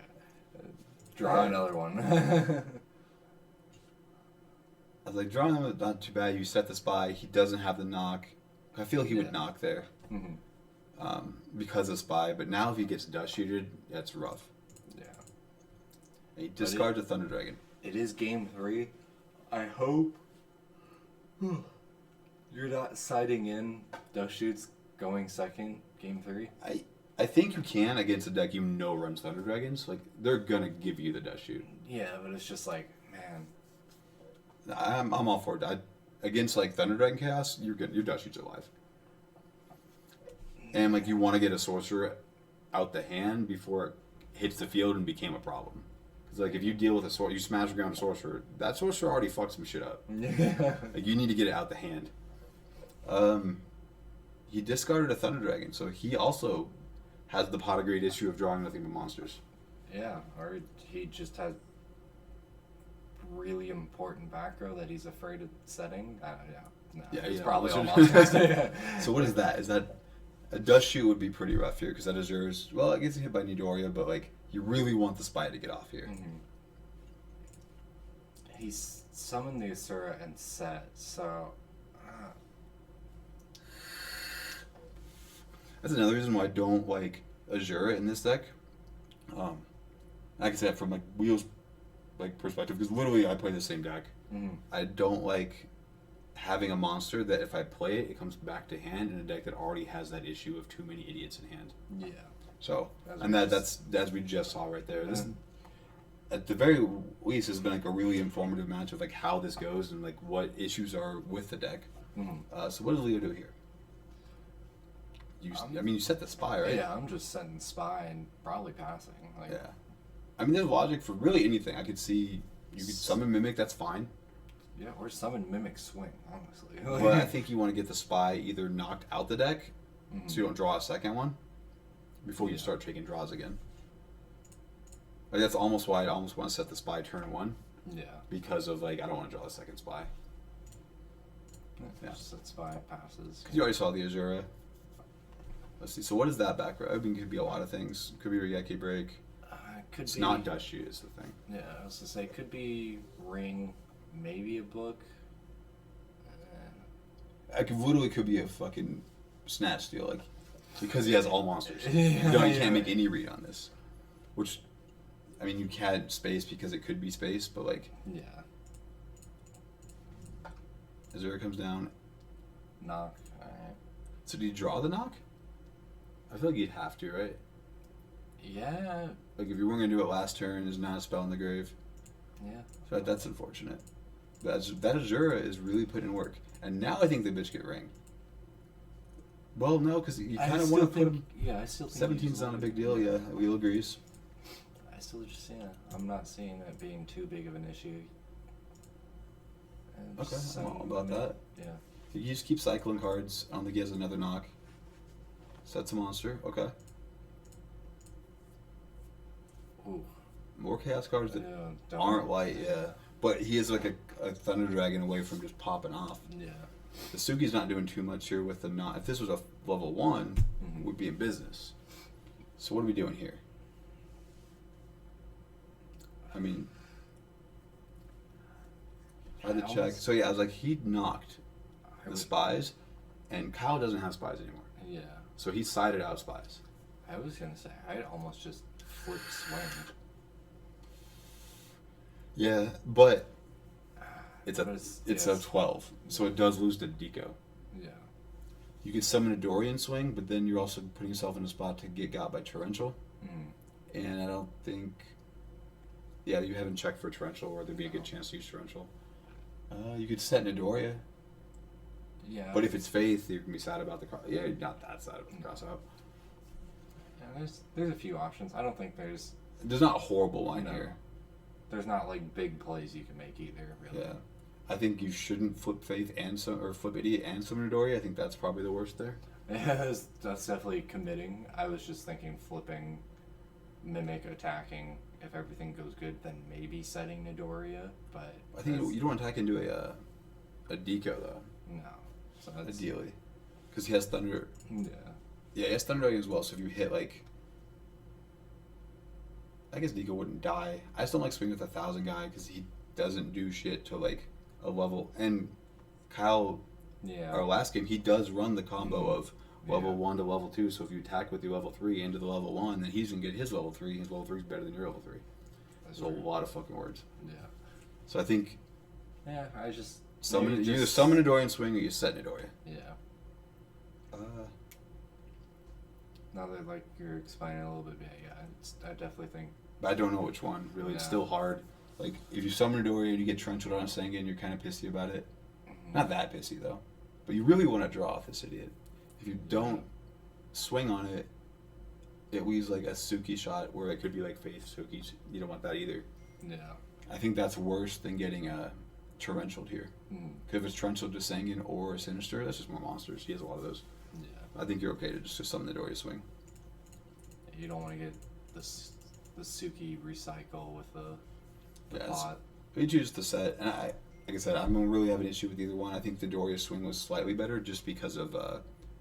Draw another one. I was like, drawing them is not too bad. You set the Spy. He doesn't have the knock. I feel he would knock there. Mm-hmm. Because of Spy. But now if he gets dust shooted, that's rough. Yeah. And he discards a Thunder Dragon. It is game 3. I hope you're not siding in dust shoots going second game 3. I think you can against a deck runs Thunder Dragons. Like, they're gonna give you the dust shoot. Yeah, but it's just like, man. I'm all for it. Against like Thunder Dragon Chaos, you're good. Your dust shoot's alive. And like you want to get a sorcerer out the hand before it hits the field and became a problem. It's like if you deal with you smash the ground a sorcerer, that sorcerer already fucked some shit up. Yeah. Like you need to get it out the hand. He discarded a Thunder Dragon, so he also has the pot of great issue of drawing nothing but monsters. Yeah, or he just has really important back row that he's afraid of setting. It's probably all monsters. So what is that? Is that a Dust Shoot would be pretty rough here because that Azure's, well, it gets hit by Nidoria, but like you really want the Spy to get off here. Mm-hmm. He's summoned the Asura and set, so. That's another reason why I don't like Azura in this deck. Like I said, from like Wheels like perspective, because literally I play the same deck. Mm-hmm. I don't like having a monster that if I play it, it comes back to hand in a deck that already has that issue of too many idiots in hand. Yeah. So, that's as we just saw right there. This, at the very least, has been like a really informative match of like how this goes and like what issues are with the deck. Mm-hmm. So what does Leo do here? You set the Spy, right? Yeah, I'm just setting Spy and probably passing. Like, yeah. I mean, there's logic for really anything. I could see you could summon Mimic, that's fine. Yeah, or summon Mimic Swing, honestly. But I think you want to get the Spy either knocked out the deck, Mm-hmm. so you don't draw a second one, before you start taking draws again. Like that's almost why I almost want to set the Spy turn 1. Yeah. Because of like I don't want to draw a second Spy. Yeah. Just set Spy, passes. Because you already saw the Azura. Let's see. So what is that back row? I mean, it could be a lot of things. Could be Regeki Break. It's not Dust Shoot is the thing. Yeah, I was gonna say it could be Ring, maybe a book. Literally could be a fucking Snatch Steal, like because he has all monsters. Yeah, You can't make any read on this. Which, I mean, you can't space because it could be space, but like. Yeah. Azura comes down. Knock. Alright. So do you draw the knock? I feel like you'd have to, right? Yeah. Like if you were gonna do it last turn, there's not a spell in the grave. Yeah. So that's unfortunate. That Azura is really putting in work, and now I think the bitch get ring. Well, no, because you kind of want to put him. Yeah, I still think 17's not a big deal. Yeah, Wheel agrees. I still just I'm not seeing it being too big of an issue. And Okay, I'm all about that. Yeah. You just keep cycling cards. I don't think he has another knock. Sets a monster. Okay. Ooh. More chaos cards that Yeah, aren't light, yeah. But he is like a Thunder Dragon away from just popping off. Yeah. The Suki's not doing too much here with the knot. If this was a level 1, Mm-hmm. we'd be in business. So what are we doing here? I mean, I had to check. So yeah, I was like, he knocked the Spies, and Kyle doesn't have Spies anymore. Yeah. So he sided out Spies. I was gonna say I'd almost just flip Swing. Yeah, but it's But a 12, so it does lose to Deco. Yeah. You could summon a Dorian Swing, but then you're also putting yourself in a spot to get got by Torrential. Mm. And I don't think... Yeah, you haven't checked for Torrential, or there'd be a good chance to use Torrential. You could set Nidoria. Yeah. But if it's Faith, you're going to be sad about the cross. Yeah, you're not that sad about the cross out. Yeah, there's a few options. I don't think there's not a horrible line here. There's not like big plays you can make either, really. Yeah. I think you shouldn't flip Faith or flip Idiot and summon Nidoria. I think that's probably the worst there. Yeah, that's definitely committing. I was just thinking flipping Mimic, attacking. If everything goes good, then maybe setting Nidoria. But I think you don't attack into a Deco, though. No. So that's, ideally. Because he has Thunder. Yeah. Yeah, he has Thunder Dragon as well, so if you hit, like... I guess Deco wouldn't die. I just don't like swinging with 1,000 guy, because he doesn't do shit to, like, a level... And Kyle, our last game, he does run the combo of level 1 to level 2, so if you attack with your level 3 into the level 1, then he's going to get his level 3, his level 3 is better than your level 3. That's a lot of fucking words. Yeah. So I think... Yeah, I just... You either summon a Dorian Swing or you set Nidoria. Yeah. Now that like you're explaining a little bit, I definitely think. I don't know which one. Really, it's still hard. Like if you summon Nidoria and you get Trenchard on Sengen, you're kind of pissy about it. Mm-hmm. Not that pissy though, but you really want to draw off this idiot. If you don't swing on it, it leaves like a Suki shot where it could be like Faith Suki. You don't want that either. Yeah. I think that's worse than getting a torrential here. Because if it's torrential, just Sanguine or Sinister, that's just more monsters. He has a lot of those. Yeah. I think you're okay to just summon the Doria swing. You don't want to get the Suki recycle with the pot. You choose the set, and like I said, I don't really have an issue with either one. I think the Doria swing was slightly better just because of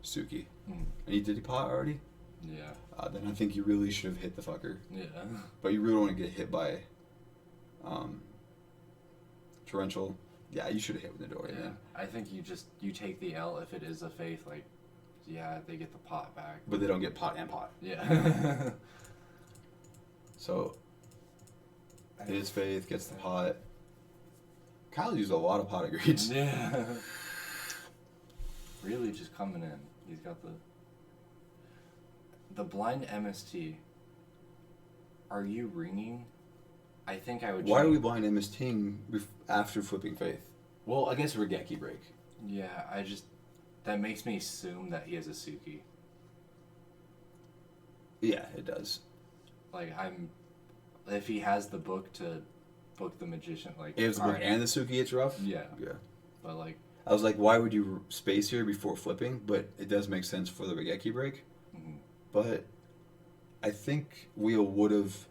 Suki. And did he pot already? Yeah. Then I think you really should have hit the fucker. Yeah. But you really don't want to get hit by torrential. Yeah, you should have hit with the Doria. Yeah. Man. I think you take the L if it is a faith. Like, yeah, they get the pot back. But they don't get pot and pot. Yeah. So it is faith, gets the pot. Kyle used a lot of pot upgrades. Yeah. Really just coming in. He's got the blind MST. Are you ringing? I think I would. Why are we blind MSTing after flipping faith? Well, I guess Regeki break. Yeah, that makes me assume that he has a Suki. Yeah, it does. Like if he has the book to book the magician, like if the book and the Suki, it's rough. Yeah. Yeah. But like, I was like, why would you space here before flipping? But it does make sense for the Regeki break. mm-hmm. But I think Wheel would have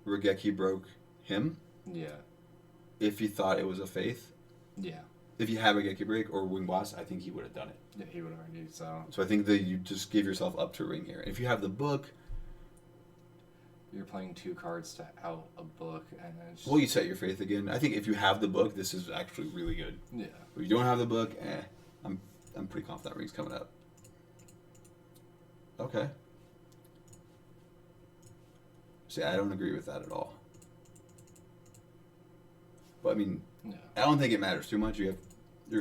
Regeki broke him. Yeah. If he thought it was a faith. Yeah. If you have a Regeki break or Wing Blast, I think he would have done it. Yeah, he would have already. So I think that you just give yourself up to ring here. If you have the book. You're playing 2 cards to out a book, and then it's just... Well, you set your faith again. I think if you have the book, this is actually really good. Yeah. If you don't have the book, I'm pretty confident that ring's coming up. Okay. See, I don't agree with that at all. But I mean, I don't think it matters too much. Your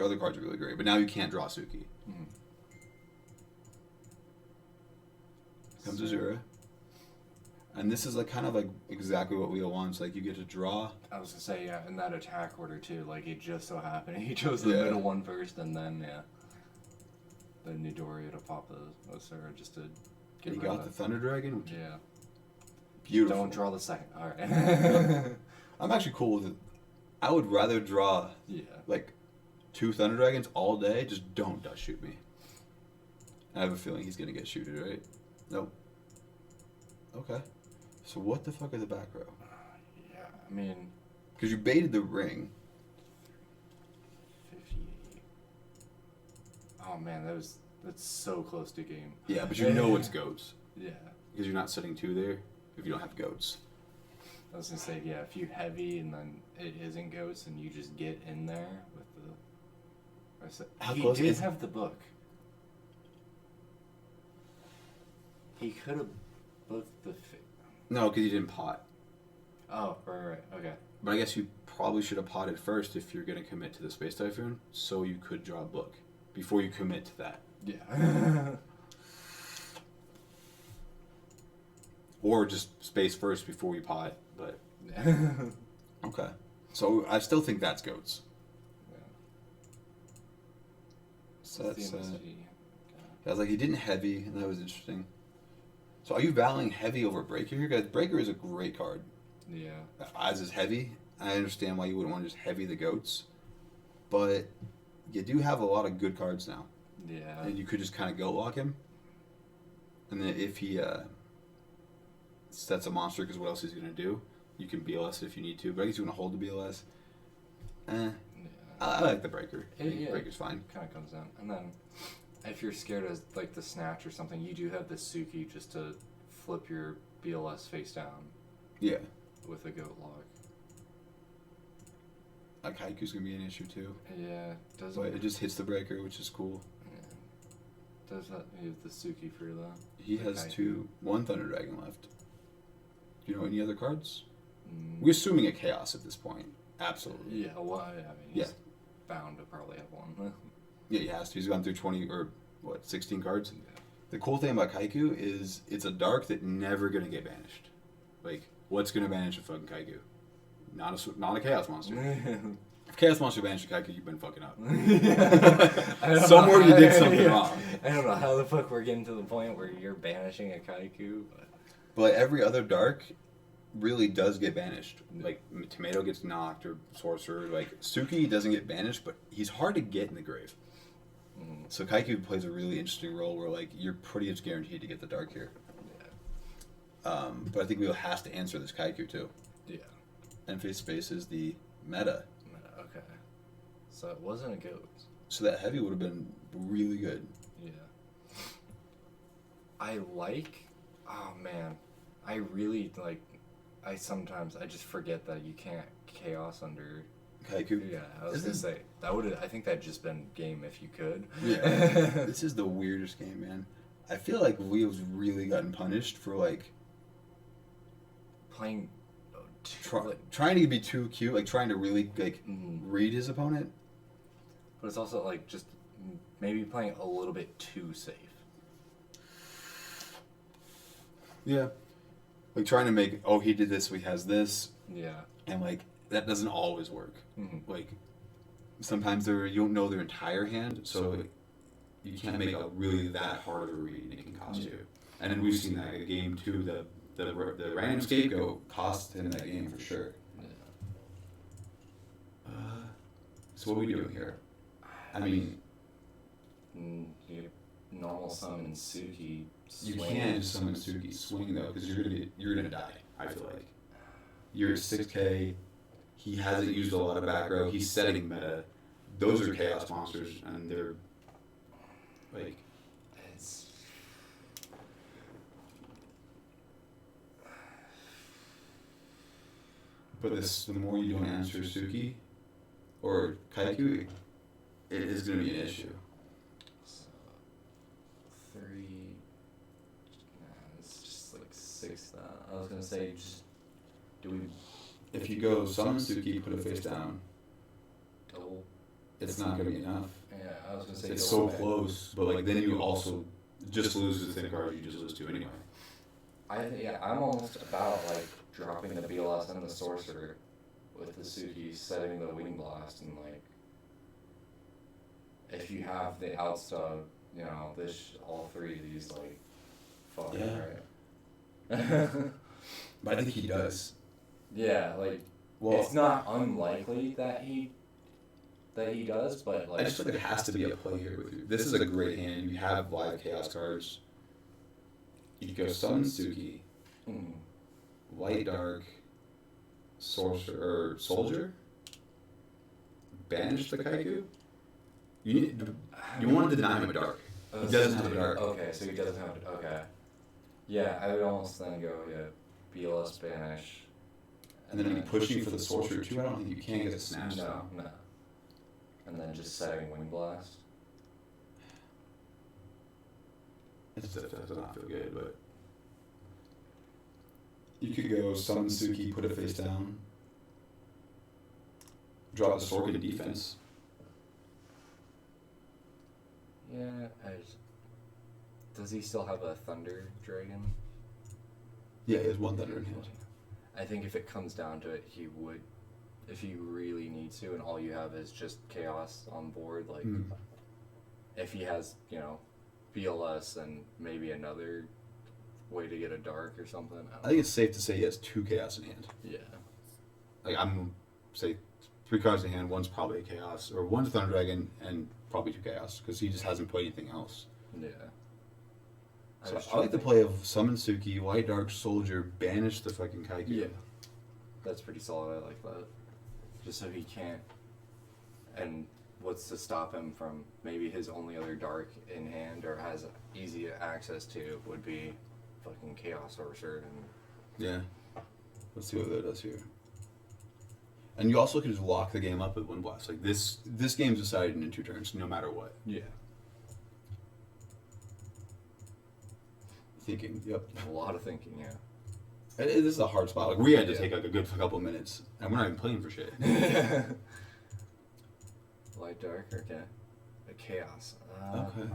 other cards are really great, but now you can't draw Suki. Mm-hmm. Comes Azura. And this is like kind of like exactly what Wheel wants. Like you get to draw. I was gonna say, yeah, in that attack order too. Like it just so happened he chose the middle one first, and then the Nidoria to pop the Azura just to get You rid got of the Thunder Dragon. Yeah. Beautiful. Don't draw the second. All right. I'm actually cool with it. I would rather draw like 2 Thunder Dragons all day. Just don't dust shoot me. I have a feeling he's gonna get shooted, right? Nope. Okay. So what the fuck are the back row? Yeah, I mean... Because you baited the ring. 58. Oh man, that's so close to game. Yeah, but you know it's goats. Yeah. Because you're not setting 2 there if you don't have goats. I was gonna say, yeah, if you heavy and then it isn't goats and you just get in there with the... How he close did is... have the book. He could have booked the... No, because you didn't pot. Oh, right, okay. But I guess you probably should have potted first if you're going to commit to the Space Typhoon, so you could draw a book before you commit to that. Yeah. Or just space first before you pot, but... Yeah. Okay. So I still think that's goats. Yeah. So that's... Okay. I was like, he didn't heavy, and that was interesting. So are you valuing heavy over Breaker here? Guys, Breaker is a great card. Yeah. As is heavy. I understand why you wouldn't want to just heavy the goats. But you do have a lot of good cards now. Yeah. And you could just kind of goat lock him. And then if he sets a monster, because what else he's going to do? You can BLS it if you need to. But I guess you want to hold the BLS. Yeah. I like the Breaker. I think Breaker's fine. Kind of comes down. And then if you're scared of like the snatch or something, you do have the Suki just to flip your BLS face down. Yeah. With a goat lock. Like Haiku's gonna be an issue too. Yeah, doesn't. But it just hits the Breaker, which is cool. Yeah. Does that he have the Suki for that? He has one Thunder Dragon left. Do you know any other cards? Mm. We're assuming a Chaos at this point. Absolutely. Yeah. Well, I mean, he's bound to probably have one. Yeah, he has to. He's gone through 16 cards. Yeah. The cool thing about Kaiku is it's a dark that never gonna get banished. Like, what's gonna banish a fucking Kaiku? Not a Chaos Monster. If Chaos Monster banished a Kaiku, you've been fucking up. Somewhere you did something wrong. I don't know how the fuck we're getting to the point where you're banishing a Kaiku. But every other dark really does get banished. Like, Tomato gets knocked, or Sorcerer. Like, Suki doesn't get banished, but he's hard to get in the grave. Mm. So Kaiku plays a really interesting role where, like, you're pretty much guaranteed to get the Dark here. Yeah. But I think Wheel has to answer this Kaiku, too. Yeah. And face space is the meta. Okay. So it wasn't a ghost. So that heavy would have been really good. Yeah. Oh man, I really like. I just forget that you can't chaos under. Kaiku. Yeah, I was gonna say that would. I think that'd just been game if you could. Yeah. This is the weirdest game, man. I feel like Wheel's really gotten punished for like playing. Trying to be too cute, like trying to really like read his opponent. But it's also like just maybe playing a little bit too safe. Yeah. Like trying to make, oh, he did this, so he has this. Yeah. And like that doesn't always work. Mm-hmm. Like sometimes you don't know their entire hand, so you can't make a really that hard of a read, and it can cost you. And then we've seen that in game 2, the random scapegoat cost him that game for sure. Yeah. So what are we doing here? I mean, you normal summon Suki. You can't just summon Suki swing though, because you're gonna die. I feel like you're 6K. He hasn't used a lot of back row. He's setting meta. Those are chaos monsters, and they're like. But the more you don't answer Suki or Kaiku, it is going to be an issue. So, 3... it's just like 6. I was going to say, just... Do we... If you go summon Suki, put a face down, double... It's not going to be enough. Yeah, I was going to say... It's so close, but like then you also just lose the thin card you just lose to anyway. I'm almost about like dropping the BLS and the Sorcerer with the Suki, setting the Wing Blast, and like if you have the outstub, all 3 of these like fuck right. But I think he does. Yeah, like it's not unlikely that he does, but like I just feel like there has to be a play here with you. This is a great hand. You have live chaos cards. You go summon Suki, White Dark, Sorcerer, Soldier, banish the Kaiku. You want to deny him a Dark. He doesn't have a Dark. Okay, so he doesn't have a okay. Yeah, I would almost then go BLS banish. And then pushing for the Sorcerer too. I don't think you can get a snatch. No. And then just setting Wing Blast. It does not feel good, but you could go summon Suki, put a face down, drop the Sork into defense. Yeah, does he still have a Thunder Dragon? Yeah, he has 1 Thunder in hand. I think if it comes down to it, he would, if he really needs to, and all you have is just Chaos on board, like, if he has, BLS and maybe another way to get a Dark or something. I think it's safe to say he has 2 Chaos in hand. Yeah. Like, I'm say 3 cards in hand, 1's probably a Chaos, or 1's a Thunder Dragon, and probably 2 Chaos, because he just hasn't played anything else. Yeah. So I like the play of summon Suki, White Dark, Soldier, banish the fucking Kaiku. Yeah. That's pretty solid, I like that. Just so he can't, and what's to stop him from maybe his only other Dark in hand or has easy access to would be fucking Chaos Sorcerer. And yeah. Let's see what that does here. And you also can just lock the game up with Wind Blast. Like this game's decided in 2 turns, no matter what. Yeah. Thinking, yep. A lot of thinking, yeah. This is a hard spot. Like we had to take like a good couple minutes, and we're not even playing for shit. Light Dark, okay. A Chaos. Okay.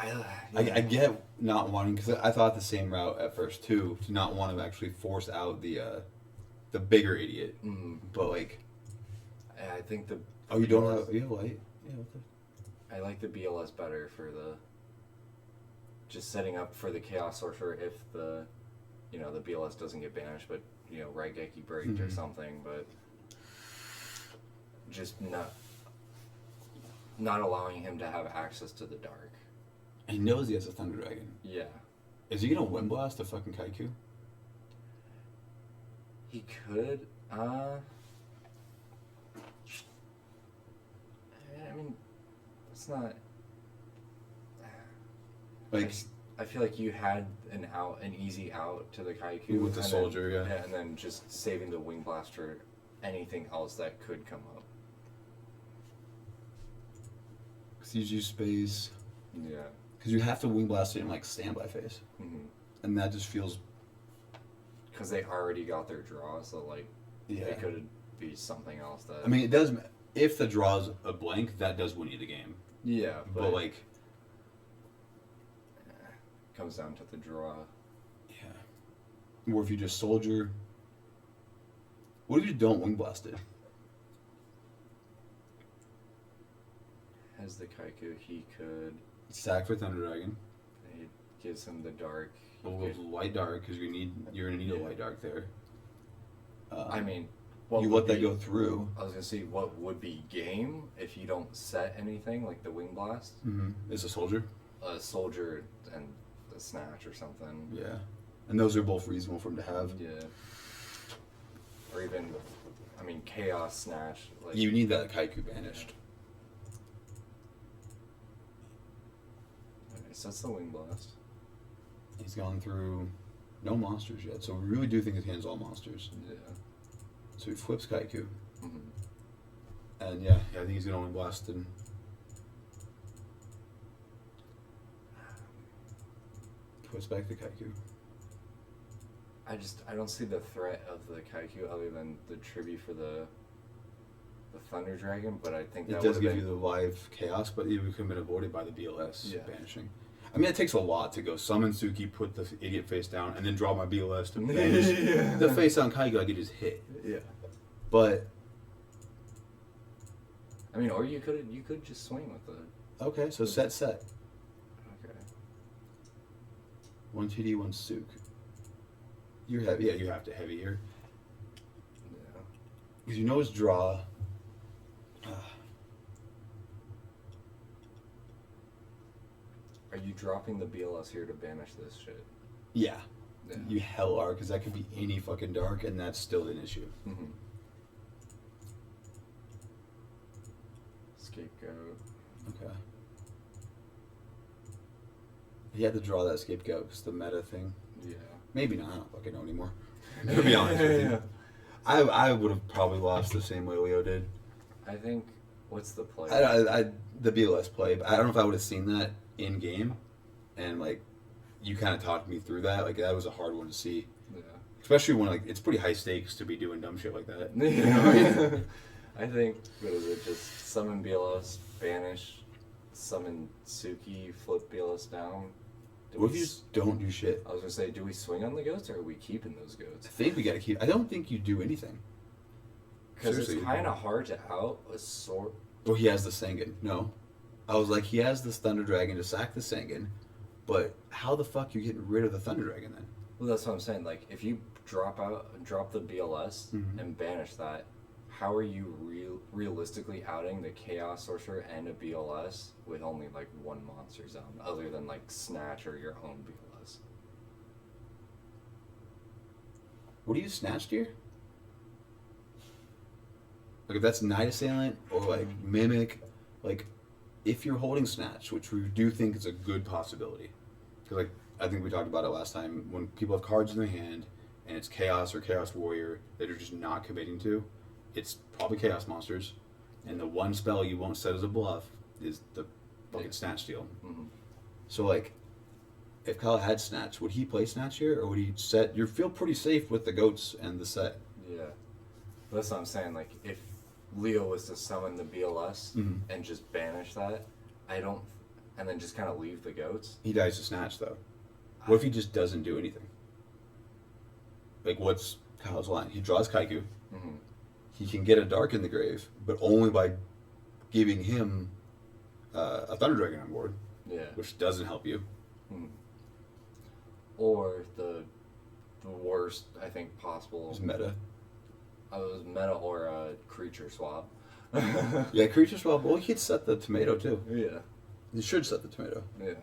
Yeah. I get not wanting, because I thought the same route at first too, to not want to actually force out the bigger idiot. But like, I think the. Oh, you don't have. You have light. Yeah. What the? I like the BLS better for the. Just setting up for the Chaos Sorcerer if the you know, the BLS doesn't get banished, but, you know, Raigeki breaked or something, but just not allowing him to have access to the dark. He knows he has a Thunder Dragon. Yeah. Is he gonna Wind Blast a fucking Kaiku? He could. I mean, it's not. Like, I feel like you had an easy out to the Kaiku with the soldier, yeah, and then just saving the Wing Blast for anything else that could come up. CG space. Yeah. Because you have to Wing Blast it in like standby phase, and that just feels. Because they already got their draw, so like, Yeah. it could be something else that. I mean, it does. If the draw's a blank, that does win you the game. Yeah, But like. Comes down to the draw. Yeah. Or if you just soldier. What if you don't Wing Blast it? As the Kaiku, he could. Sack for Thunder Dragon. It gives him the dark. With light dark, because you're gonna need a light dark there. I mean, you let that go through. I was gonna say, what would be game if you don't set anything like the Wing Blast? Is a soldier. A soldier and a snatch or something. Yeah, and those are both reasonable for him to have. Yeah. Or even, I mean, chaos snatch. Like, You need that Kaiku banished. Okay, so that's the Wing Blast. He's gone through no monsters yet, so we really do think his hand's all monsters. Yeah. So he flips Kaiku. Mm-hmm. And yeah, I think he's gonna Wing Blast and puts back the Kaiku. I don't see the threat of the Kaiku other than the tribute for the Thunder Dragon, but I think It that does would give have you been the live chaos, but it could have been avoided by the BLS Yeah. banishing. I mean, it takes a lot to go summon Suki, put the idiot face down, and then draw my BLS to banish the face on Kaiku. I could just hit. Yeah. But I mean, or you could just swing with the. okay, so set. Okay. One TD, one Suk. You're heavy. Yeah, you have to heavy here. Yeah. Because you know his draw. Are you dropping the BLS here to banish this shit? Yeah. Yeah. You hell are, because that could be any fucking dark, and that's still an issue. Mm-hmm. Scapegoat. Okay. He had to draw that scapegoat, because the meta thing. Yeah. Maybe not. I don't fucking know anymore. To be honest with you. I would have probably lost the same way Leo did. I think, what's the play? The BLS play, but I don't know if I would have seen that in game, and like, you kind of talked me through that. Like, that was a hard one to see, Yeah. especially when like it's pretty high stakes to be doing dumb shit like that. I think, what is it, just summon BLS, banish, summon Suki, flip BLS down. What if you just don't do shit? I was gonna say, do we swing on the goats or are we keeping those goats? I think we gotta keep. I don't think you do anything. Because it's Seriously. kind of hard to out a sword. Well, he has the Sengen. No, I was like, he has this Thunder Dragon to sack the Sengen, but how the fuck you getting rid of the Thunder Dragon then? Well, that's what I'm saying. Like, if you drop the BLS and banish that, how are you realistically outing the Chaos Sorcerer and a BLS with only like one monster zone, other than like Snatch or your own BLS? What do you snatch here? Like, if that's Night Assailant or like Mimic, like, if you're holding Snatch, which we do think is a good possibility, because like I think we talked about it last time, when people have cards in their hand and it's Chaos or Chaos Warrior that are just not committing to, it's probably Chaos Monsters, and the one spell you won't set as a bluff is the fucking Snatch deal. Mm-hmm. So like, if Kyle had Snatch, would he play Snatch here, or would he set? You feel pretty safe with the goats and the set. Yeah, that's what I'm saying. Like, if Leo was to summon the BLS and just banish that, and then just kind of leave the goats. He dies to Snatch though. What if he just doesn't do anything? Like, what's Kyle's line? He draws Kaiku. Mm-hmm. He can get a Dark in the grave, but only by giving him a Thunder Dragon on board. Yeah. Which doesn't help you. Mm-hmm. Or the the worst, I think, possible. It's meta. It was meta or a creature swap. Yeah, creature swap. Well, you could set the tomato too. Yeah. You should set the tomato. Yeah.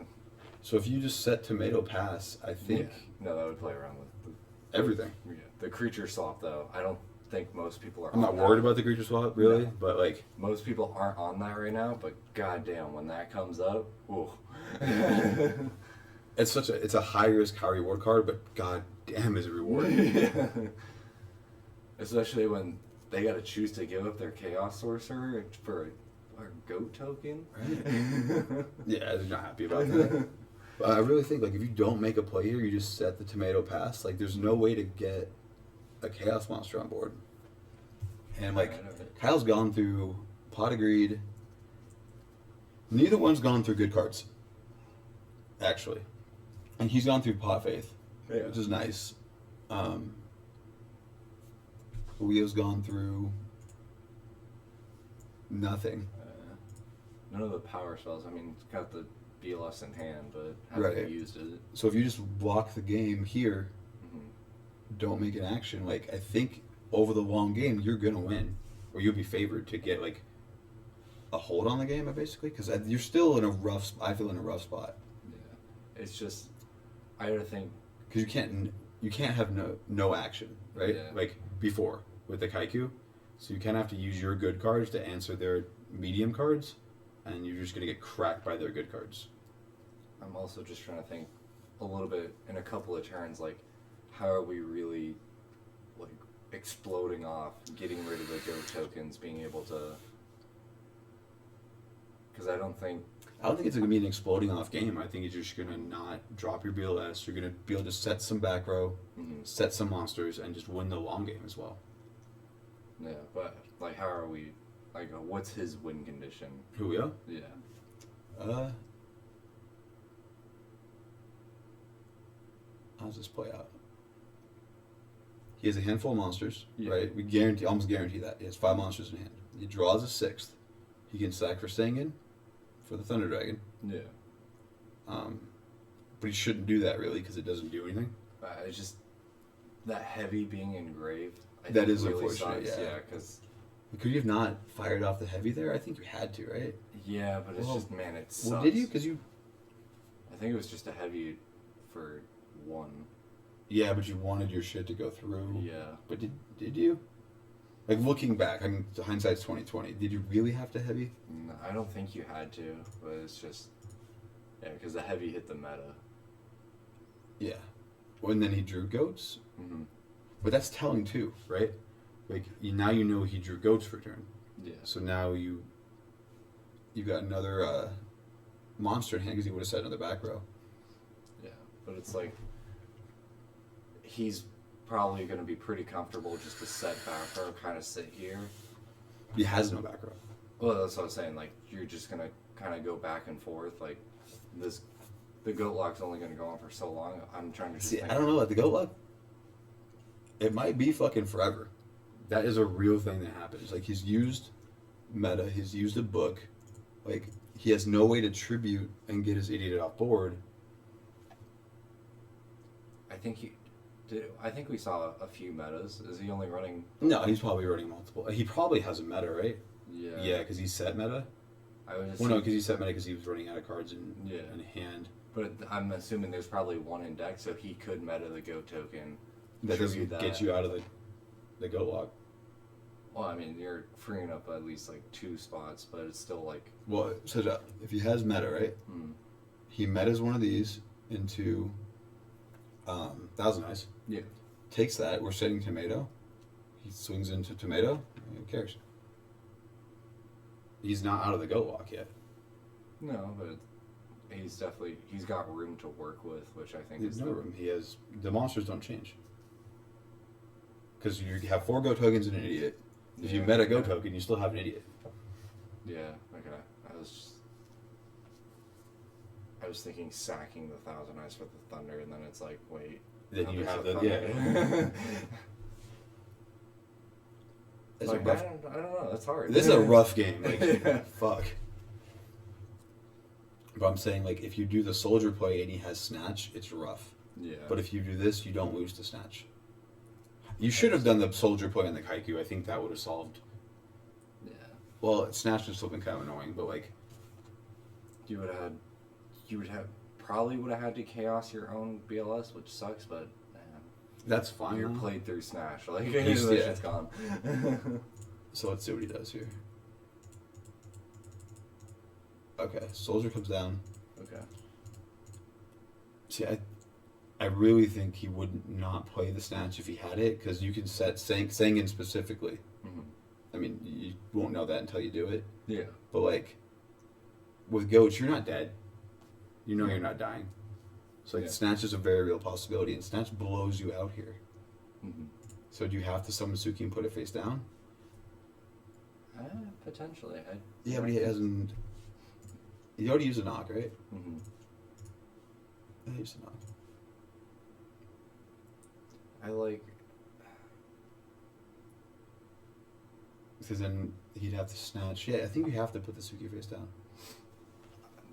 So if you just set tomato pass, I think No, that would play around with everything. Yeah. The creature swap, though, I don't think most people are. I'm not worried about the creature swap, really, but like most people aren't on that right now. But goddamn, when that comes up, ooh. it's a high risk, high reward card, but god damn is it rewarding. Yeah. Especially when they got to choose to give up their Chaos Sorcerer for a goat token. Right. Yeah, they're not happy about that. But I really think like if you don't make a play here, you just set the tomato pass. Like there's no way to get a chaos monster on board. And like Kyle's gone through Pot of Greed. Neither one's gone through good cards. Actually. And he's gone through Pot Faith, which is nice. Leo's gone through nothing. None of the power spells. I mean, it's got the BLS in hand, but haven't used it. So if you just block the game here, don't make an action, like I think over the long game you're gonna win, or you'll be favored to get like a hold on the game, basically, because you're still in a rough. I feel in a rough spot. Yeah, it's just I gotta think because you can't have no action, right? Yeah. Like before with the Kaiku, so you kind of have to use your good cards to answer their medium cards, and you're just gonna get cracked by their good cards. I'm also just trying to think a little bit in a couple of turns, like how are we really like exploding off, getting rid of the go tokens, being able to, because I don't think it's gonna be an exploding off game. I think you're just gonna not drop your BLS. You're gonna be able to set some back row, set some monsters, and just win the long game as well. Yeah, but like how are we, like what's his win condition? Julio? Yeah. How's this play out? He has a handful of monsters, Yeah. right? We almost guarantee that. He has 5 monsters in hand. He draws a 6th. He can sack for staying in for the Thunder Dragon. Yeah. But he shouldn't do that, really, because it doesn't do anything. It's just that heavy being engraved. That is really unfortunate, sucks. yeah. Because could you have not fired off the heavy there? I think you had to, right? yeah, but it's just, man, it sucks. Well, did you? Because you... I think it was just a heavy for 1. Yeah, but you wanted your shit to go through. Yeah. But did you? Like, looking back, I mean, hindsight's 20/20. Did you really have to heavy? No, I don't think you had to, but it's just... Yeah, because the heavy hit the meta. Yeah. Well, and then he drew goats. Mm-hmm. But that's telling, too, right? Like, now you know he drew goats for turn. Yeah. So now you've got another monster in hand because he would have set another back row. Yeah, but it's like... He's probably going to be pretty comfortable just to set back row, kind of sit here. He has no back row. Well, that's what I was saying. Like, you're just going to kind of go back and forth. Like, the goat lock's only going to go on for so long. I'm trying to just See, I don't know. Like, the goat lock, it might be fucking forever. That is a real thing that happens. Like, he's used meta. He's used a book. Like, he has no way to tribute and get his idiot off board. I think we saw a few metas. Is he only running... No, he's probably running multiple. He probably has a meta, right? Yeah. Yeah, because he set meta. No, because he set meta because he was running out of cards in hand. But I'm assuming there's probably one in deck, so he could meta the go token. That doesn't get you out of the goat lock. Well, I mean, you're freeing up at least like 2 spots, but it's still like... Well, so if he has meta, right? He metas one of these into Thousand Eyes. Yeah. Takes that. We're setting tomato. He swings into tomato. Who cares? He's not out of the goat lock yet. No, but he's got room to work with, which I think is no room. He has the monsters don't change because you have 4 goat tokens and an idiot. If you meta goat token, you still have an idiot. Yeah. Okay. I was thinking sacking the Thousand Eyes for the Thunder, and then it's like, wait. Then you have Thunder. Like, I don't know. That's hard. This is a rough game. Like, fuck. But I'm saying, like, if you do the soldier play and he has snatch, it's rough. Yeah. But if you do this, you don't lose the snatch. You should have done the soldier play on the Kaiku. I think that would have solved. Yeah. Well, snatch would still been kind of annoying, but like. You probably would have had to chaos your own BLS, which sucks, but that's fine. You're played through snatch. Like, He's, that shit's gone. So let's see what he does here. Okay, soldier comes down. Okay. See, I really think he would not play the snatch if he had it, because you can set Sangan specifically. Mm-hmm. I mean, you won't know that until you do it. Yeah. But, like, with goats, you're not dead. You know you're not dying. So, like, snatch is a very real possibility, and snatch blows you out here. Mm-hmm. So, do you have to summon Suki and put it face down? Potentially. Yeah, but he hasn't... He already used a knock, right? Mm-hmm. He used a knock. I like... Because then he'd have to snatch. Yeah, I think you have to put the Suki face down.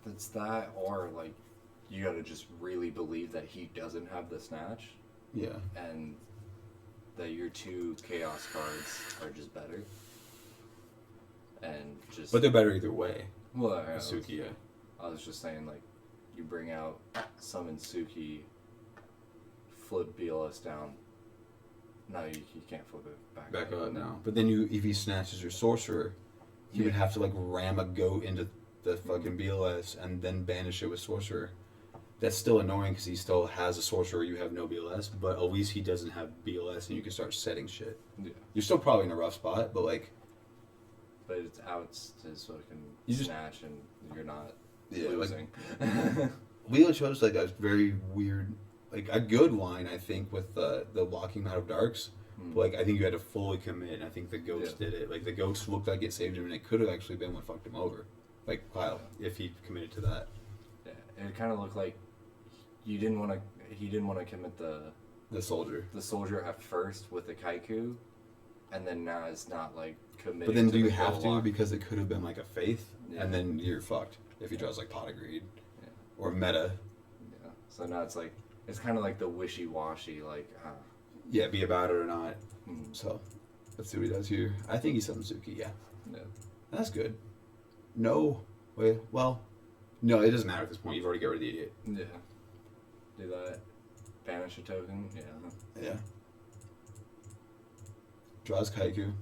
It's that, or, like, you gotta just really believe that he doesn't have the snatch. Yeah. And that your 2 chaos cards are just better. And just... But they're better either way. Well, Suki, yeah. I was just saying, like, you bring out summon Suki, flip BLS down. No, you can't flip it back up now. But then if he snatches your sorcerer, he would have to, like, ram a goat into the fucking BLS and then banish it with sorcerer. That's still annoying because he still has a sorcerer, you have no BLS, but at least he doesn't have BLS and you can start setting shit. Yeah. You're still probably in a rough spot, but, like... But it's outs his fucking snatch and you're not losing. Like, Leo chose, like, a very weird... Like, a good line, I think, with the locking out of darks. But, like, I think you had to fully commit, and I think the goats did it. Like, the goats looked like it saved him, and it could have actually been what fucked him over. Like, Kyle, if he committed to that. Yeah, it kind of looked like he didn't want to commit the soldier at first with the Kaiku, and then now it's not, like, committed. But then do you have to? Because it could have been, like, a faith, and then you're fucked if he draws, like, Pot of Greed. Yeah. Or Meta. Yeah. So now it's, like, it's kind of like the wishy-washy, like, Yeah, be about it or not. Mm. So, let's see what he does here. I think he's Suki, yeah. Yeah. That's good. No. Wait, well, no, it doesn't matter at this point. You've already got rid of the idiot. Yeah. Do that. Banish a token. Yeah. Yeah. Draws Kaiku.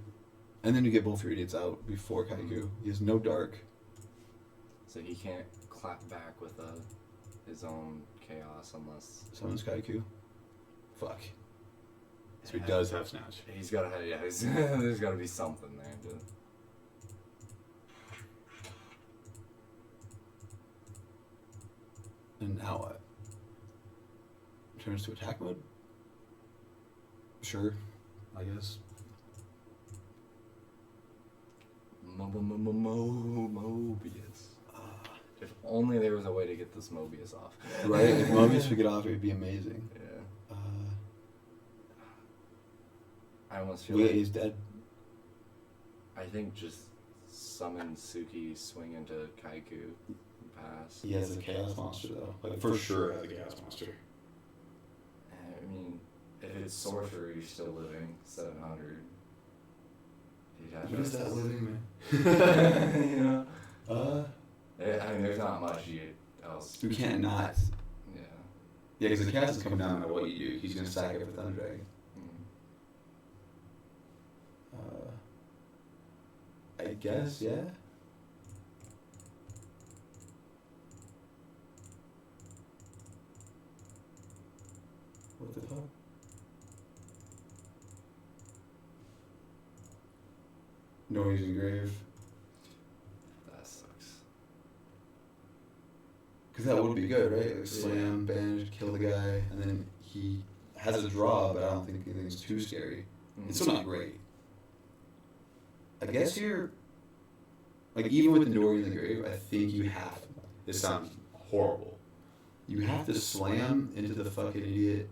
And then you get both your idiots out before Kaiku. He has no dark. So he can't clap back with his own chaos unless... Summons Kaiku. Fuck. So he does have Snatch. He's got to have... Yeah, there's got to be something there, dude. And now what? Turns to attack mode? Sure, I guess. Mobius. If only there was a way to get this Mobius off. Right? If Mobius would get off, it would be amazing. Yeah. I almost feel like... he's dead. I think just summon Suki, swing into Kaiku, and pass. He has a Chaos Monster, though. Like, for sure has a Chaos Monster. I mean, if it's Sorcerer, you're still living 700. What is that living, man? You know? I mean, there's not much else. You can't not. Yeah. Yeah, because the cast is coming down no matter what you do. He's going to sack it for Thunder Dragon. I guess, yeah. What the fuck? Noise Engrave. That sucks. Because that would be good, right? Like slam, banish, kill the guy, and then he has a draw, but I don't think anything's too scary. It's still not great. I guess you're... Like, even with the Nori in the grave, I think you have... This sounds horrible. You have to slam into the fucking idiot,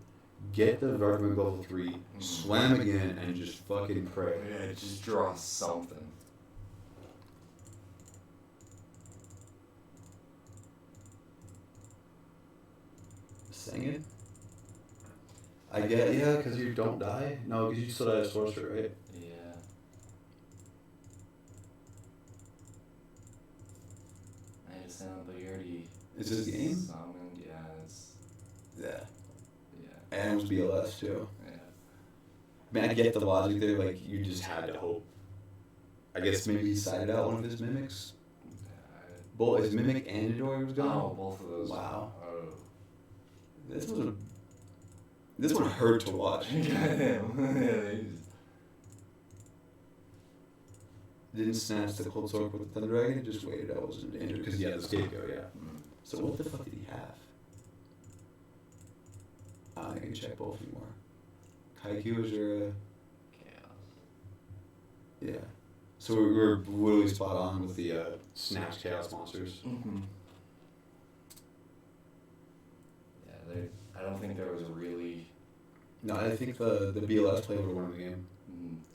get the Vargamon level 3, slam again, and just fucking pray. Yeah, just draw something. Sing it? I get, yeah, because you don't die. No, because you still die as sorcerer, right? Yeah. I just sound, but you already. Is this game? Summoned, yeah, it's. Yeah. Yeah. And it was BLS too. Yeah. Man, I get the logic there. Like you just had to hope. I guess maybe he sided out one of his mimics. Both his mimic and Midori was gone. Oh, both of those. Wow. Oh. This one hurt to watch. Didn't snatch the cold sword with the Thunder Dragon. Just waited. I wasn't in danger because he had the scapegoat. Yeah. So what the fuck did he have? I can check both anymore. Kaiku is your. Chaos. Yeah. So we were really spot on with the Snatch Chaos monsters. Mm-hmm. Yeah, I don't think there was a really. No, I think the BLS play would have won the game.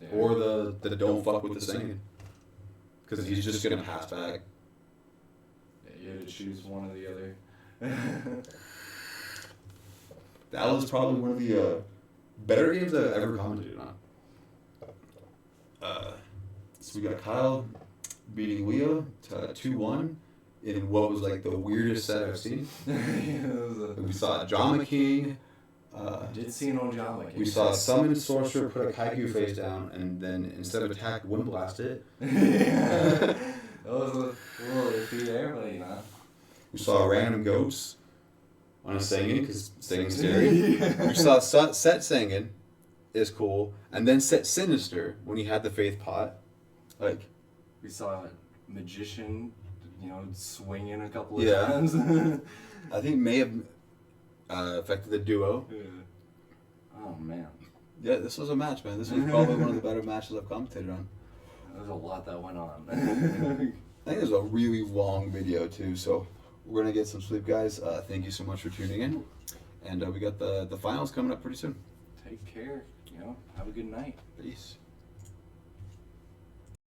Yeah. Or the don't fuck with the singing. Because he's just going to pass back. Yeah, you had to choose one or the other. That was probably one of the better games I've ever commentated on. So we got Kyle beating Leo to 2-1 in what was like the weirdest set I've seen. We saw Drama King. Did see no Drama King. We saw Summon Sorcerer put a Kaiku face down and then instead of attack, Wind Blast it. That was a little iffy there, but you know. We saw random goats on a Sengen because Sengen's scary. We saw Set Sengen is cool, and then Set Sinister when he had the Faith Pot. Like we saw a Magician, you know, swinging a couple of Yeah. times. I think may have affected the duo. Yeah. Oh man. Yeah, this was a match, man. This was probably one of the better matches I've commentated on. There's a lot that went on. I think it was a really long video too, so we're gonna get some sleep, guys. Thank you so much for tuning in, and we got the finals coming up pretty soon. Take care. You know, have a good night. Peace.